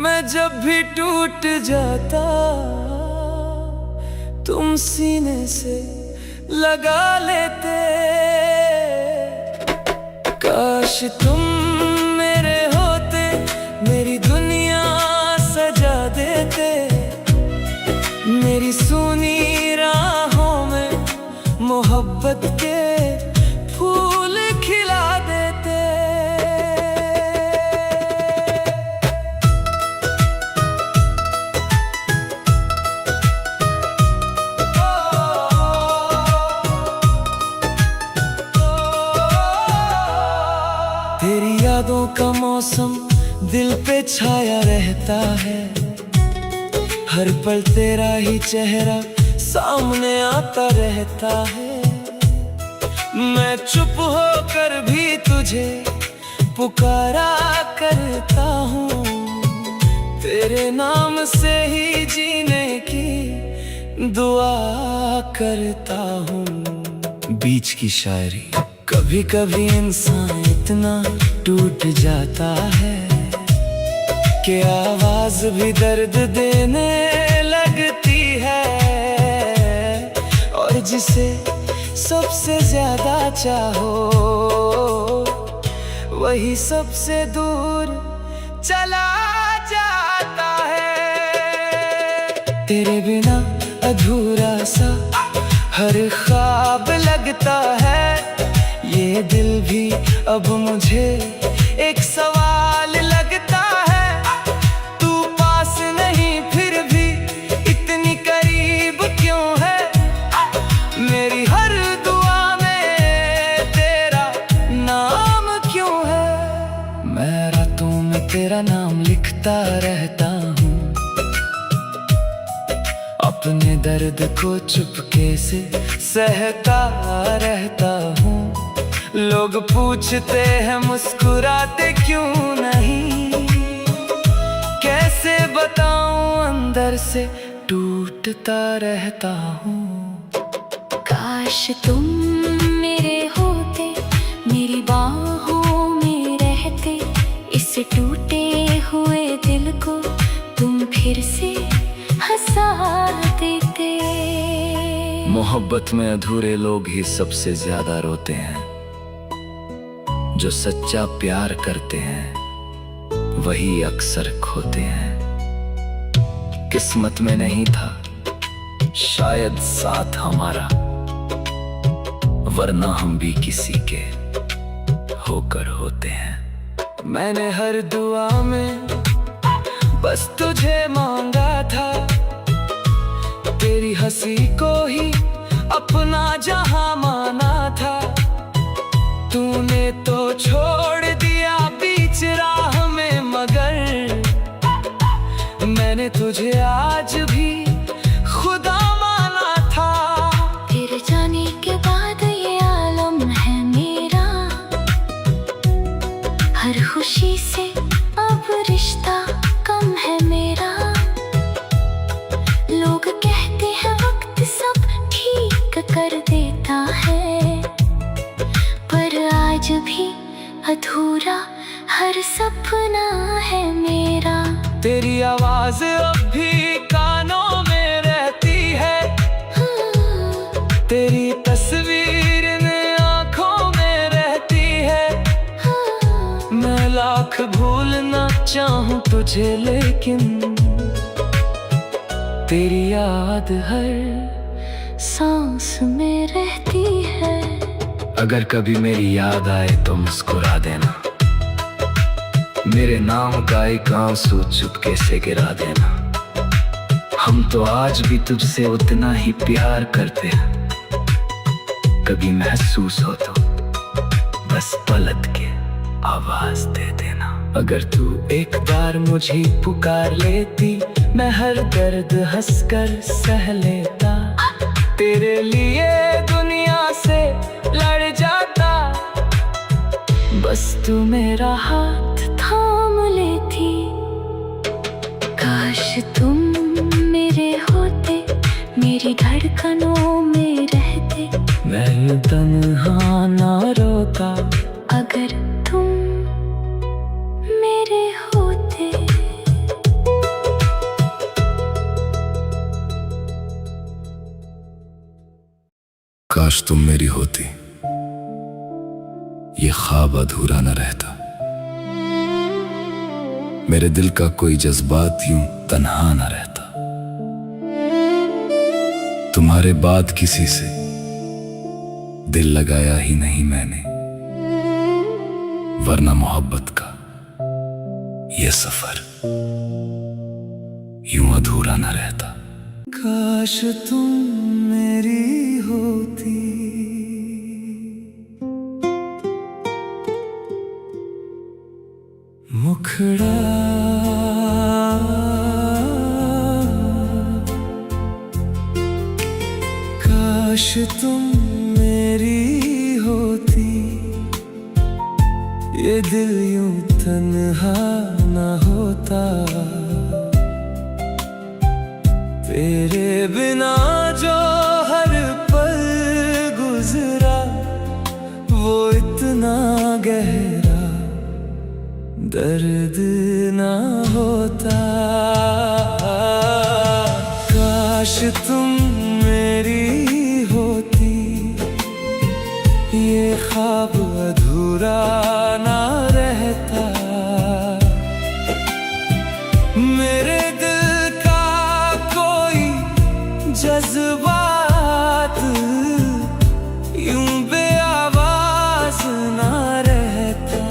मैं जब भी टूट जाता तुम सीने से लगा लेते। काश तुम मेरे होते, मेरी दुनिया सजा देते। मेरी सुनी राहों में मोहब्बत के फूल खिला देते। तेरी यादों का मौसम दिल पे छाया रहता है। हर पल तेरा ही चेहरा सामने आता रहता है। मैं चुप होकर भी तुझे पुकारा करता हूँ, तेरे नाम से ही जीने की दुआ करता हूँ। बीच की शायरी। कभी कभी इंसान इतना टूट जाता है कि आवाज भी दर्द देने लगती है, और जिसे सबसे ज्यादा चाहो वही सबसे दूर चला जाता है। तेरे बिना अधूरा सा हर ख्वाब लगता है, ये दिल भी अब मुझे एक सवाल लगता है। तू पास नहीं फिर भी इतनी करीब क्यों है, मेरी हर दुआ में तेरा नाम क्यों है। मैं रातों में तेरा नाम लिखता रहता हूँ, अपने दर्द को चुपके से सहता रहता हूँ। लोग पूछते हैं मुस्कुराते क्यों नहीं, कैसे बताऊं अंदर से टूटता रहता हूँ। काश तुम मेरे होते, मेरी बाहों में रहते, इस टूटे हुए दिल को तुम फिर से हंसा देते। मोहब्बत में अधूरे लोग ही सबसे ज्यादा रोते हैं, जो सच्चा प्यार करते हैं वही अक्सर खोते हैं। किस्मत में नहीं था शायद साथ हमारा, वरना हम भी किसी के होकर होते हैं। मैंने हर दुआ में बस तुझे मांगा था, तेरी हंसी को ही अपना जहां माना था। तूने तो छोड़ दिया बीच राह में, मगर मैंने तुझे आज भी खुदा माना था। तेरे जाने के बाद ये आलम है मेरा, हर खुशी से अब रिश्ता कम है मेरा। लोग कहते हैं वक्त सब ठीक कर देता है, पर आज भी अधूरा हर सपना है मेरा। तेरी आवाज अब भी कानों में रहती है, तेरी तस्वीर इन आँखों में रहती है। मैं लाख भूलना चाहूं तुझे, लेकिन तेरी याद हर सांस में रहती है। अगर कभी मेरी याद आए तो मुस्कुरा देना, मेरे नाम का एक आंसू चुपके से गिरा देना। हम तो आज भी तुझसे उतना ही प्यार करते हैं, कभी महसूस हो तो बस पलट के आवाज दे देना। अगर तू एक बार मुझे पुकार लेती, मैं हर दर्द हंसकर सह लेता। तेरे लिए दुनिया से लड़ जाता, बस तू मेरा हाथ थाम लेती। काश तुम मेरे होते, मेरी धड़कनों में रहते, मैं तन्हा ना रोता अगर तुम मेरे होते। काश तुम मेरी होती, ये ख्वाब अधूरा न रहता। मेरे दिल का कोई जज्बात यूं तन्हा न रहता। तुम्हारे बाद किसी से दिल लगाया ही नहीं मैंने, वरना मोहब्बत का ये सफर यूं अधूरा न रहता। काश तुम मेरी होती, मुखड़ा तुम मेरी होती, ये दिल यूं तन्हा न होता। तेरे बिना जो हर पल गुजरा, वो इतना गहरा दर्द ना होता। काश तुम मेरी होती, ये ख्वाब अधूरा ना रहता। मेरे दिल का कोई जज्बात यूं बेआवाज ना रहता।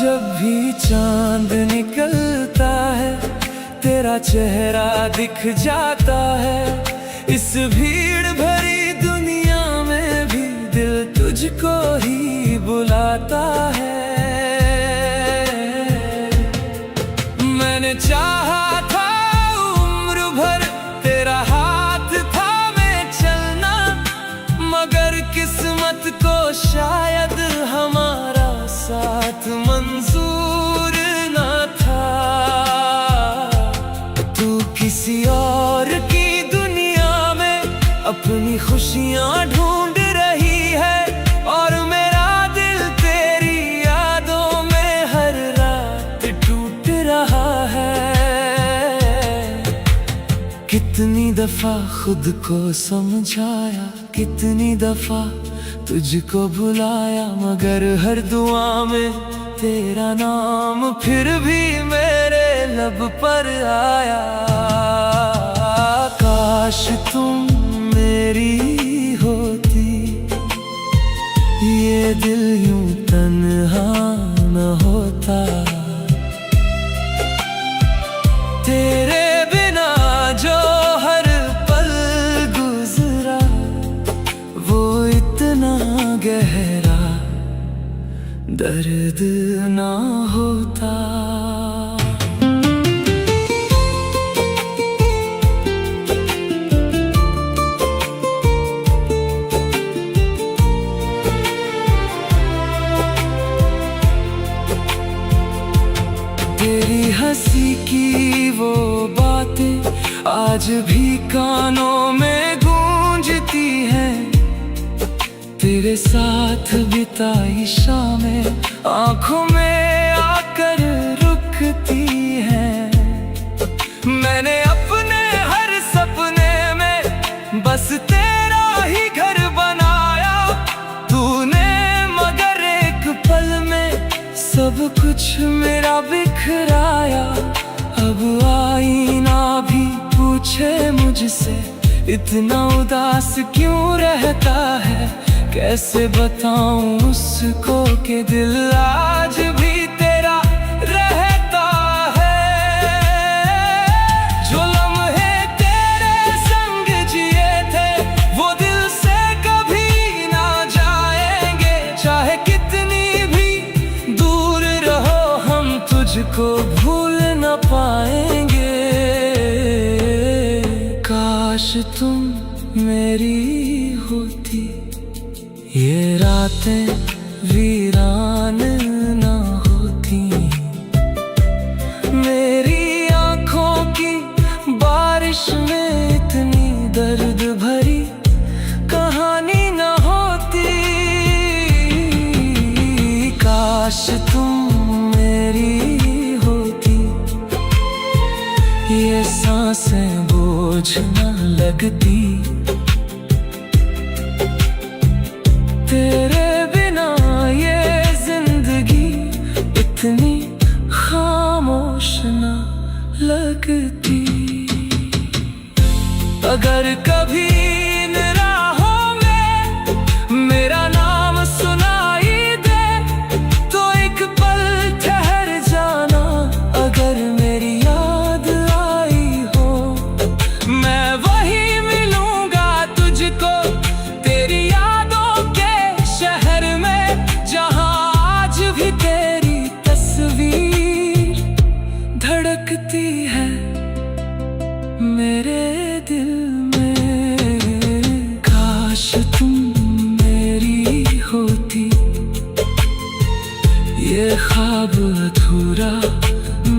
जब भी चांद निकलता है, तेरा चेहरा दिख जाता है। इस भीड़ भरी दुनिया में भी दिल तुझको ही बुलाता है। मैंने चाहा था उम्र भर तेरा हाथ थामे चलना, मगर किस्मत को शायद हमारा साथ मंजूर न था। तू किसी और की दुनिया में अपनी खुशियां ढूंढ रही है, और मेरा दिल तेरी यादों में हर रात टूट रहा है। कितनी दफा खुद को समझाया, कितनी दफा तुझको बुलाया, मगर हर दुआ में तेरा नाम फिर भी मेरे लब पर आया। काश तुम मेरी होती, ये दिल यूं तन्हा न होता। तेरे बिना जो हर पल गुजरा, वो इतना गहरा दर्द ना होता। तेरी हंसी की वो बातें आज भी कानों में गूंजती हैं। तेरे साथ बिताई शामें आंखों में आकर रुकती हैं। मैंने अपने हर सपने में बस तेरा ही घर बनाया, तूने मगर एक पल में सब कुछ मेरा बिखराया। अब आईना भी पूछे मुझसे, इतना उदास क्यों रहता है। कैसे बताऊं उसको कि दिल आज भी तेरा रहता है। जो लम्हे तेरे संग जिए थे, वो दिल से कभी ना जाएंगे। चाहे कितनी भी दूर रहो, हम तुझको भूल न पाएंगे। काश तुम मेरी होती, ये रातें वीरान ना होती। मेरी आंखों की बारिश में इतनी दर्द भरी कहानी ना होती। काश तुम मेरी होती, ये सांसें बोझ न लगती। तेरे बिना ये जिंदगी इतनी खामोश न लगती। अगर कभी इन राहों में मेरा नाम सुनाई दे, तो एक पल ठहर जाना। अगर मेरी याद आई हो, मैं वही मिलूंगा तुझको। तेरी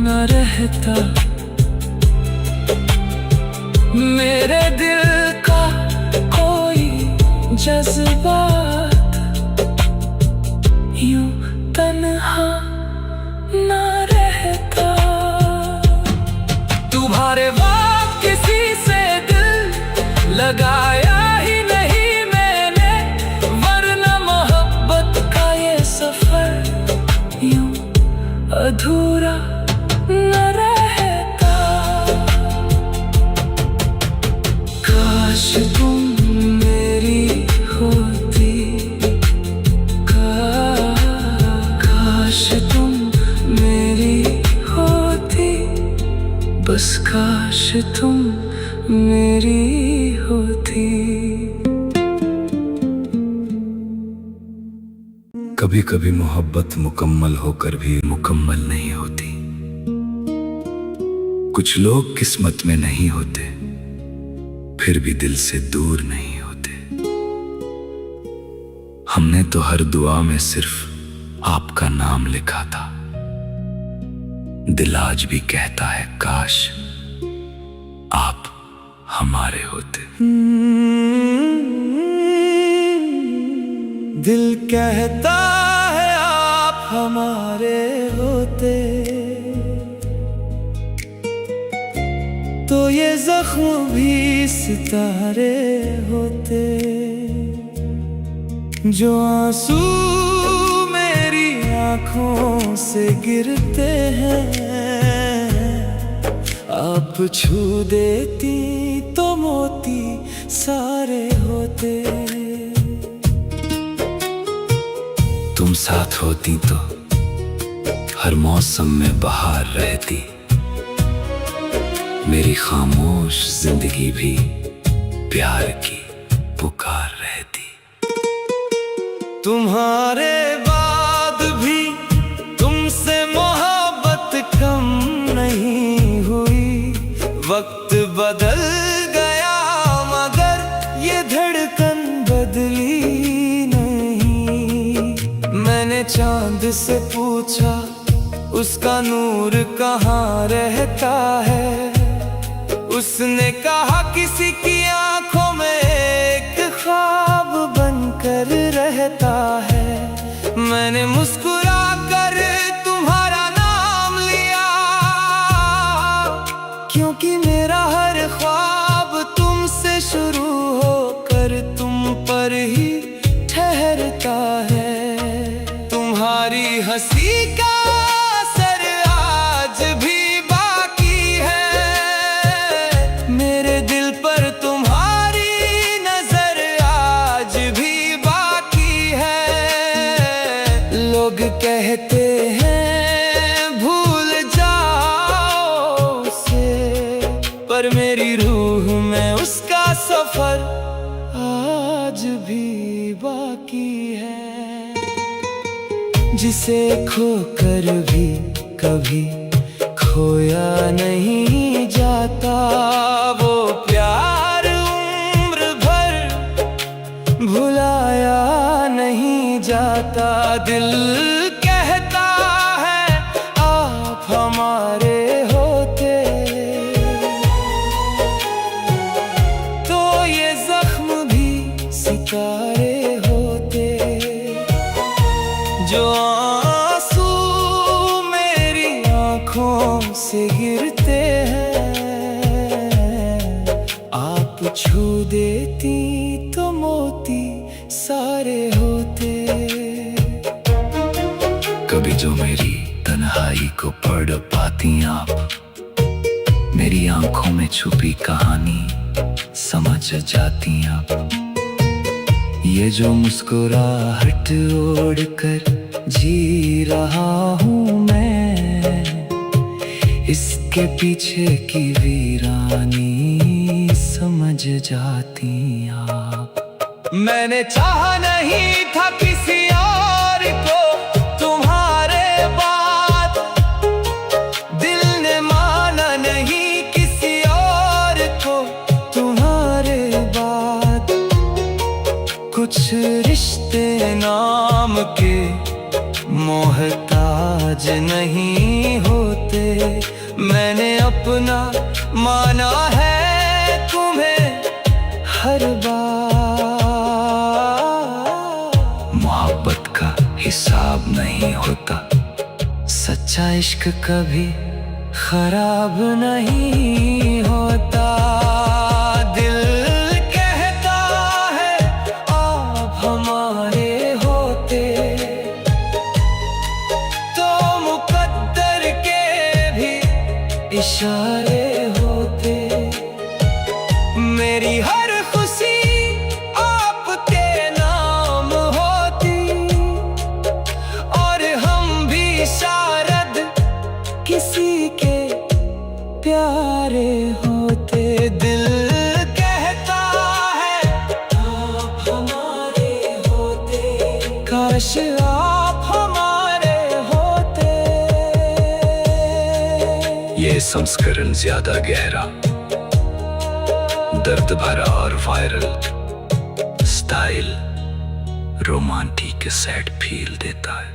न रहता। मेरे दिल का कोई जज्बात यूं तन्हा न रहता। तुम्हारे वक्त किसी से दिल लगाया ही नहीं मैंने, वरना मोहब्बत का ये सफर यूं अधूरा न रहता। काश तुम मेरी होती, काश तुम मेरी होती, बस काश तुम मेरी होती। कभी कभी मोहब्बत मुकम्मल होकर भी मुकम्मल नहीं होती। कुछ लोग किस्मत में नहीं होते, फिर भी दिल से दूर नहीं होते। हमने तो हर दुआ में सिर्फ आपका नाम लिखा था। दिल आज भी कहता है काश आप हमारे होते। दिल कहता है आप हमारे होते, तो ये जख्म भी सितारे होते। जो आंसू मेरी आंखों से गिरते हैं, आप छू देती तो मोती सारे होते। तुम साथ होती तो हर मौसम में बहार रहती। मेरी खामोश जिंदगी भी प्यार की पुकार रहती। तुम्हारे बाद भी तुमसे मोहब्बत कम नहीं हुई। वक्त बदल गया मगर ये धड़कन बदली नहीं। मैंने चांद से पूछा उसका नूर कहाँ रहता है। उसने कहा किसी की आंखों में एक ख्वाब बनकर रहता है। मैंने मुस्कुरा कर तुम्हारा नाम लिया, क्योंकि मेरा हर ख्वाब तुमसे शुरू होकर तुम पर ही ठहरता है। तुम्हारी हंसी का असर आज भी बाकी है। मेरे दिल पर तुम्हारी नजर आज भी बाकी है। लोग कहते हैं भूल जाओ उसे, पर मेरी रूह में उसका सफर आज भी बाकी है। जिसे खोकर भी कभी खोया नहीं जाता, वो प्यार उम्र भर भुलाया नहीं जाता। दिल कहता है आप हमारे होते, तो ये जख्म भी सितारे होते। जो आंसू मेरी आंखों से गिरते हैं, आप छू देती तो मोती सारे होते। कभी जो मेरी तन्हाई को पढ़ पाती आप, मेरी आंखों में छुपी कहानी समझ जाती आप। ये जो मुस्कुराहट ओढ़ कर जी रहा हूँ मैं, इसके पीछे की वीरानी समझ जाती आप। मैंने चाहा नहीं था किसी और को तुम्हारे बाद, दिल ने माना नहीं किसी और को तुम्हारे बाद। कुछ रिश्ते नाम के मोहताज नहीं होते, होते। मैंने अपना माना है तुम्हें हर बार। मोहब्बत का हिसाब नहीं होता, सच्चा इश्क कभी खराब नहीं होता। दिल कहता है आप हमारे होते, तो मुकद्दर के भी इशारे होते। मेरी हर खुशी आपके नाम होती, और हम भी शायद किसी के प्यारे होते। दिल कहता है आप हमारे होते, काश आप हमारे होते। ये संस्करण ज्यादा गहरा, दर्द भरा और viral style romantic sad feel देता है।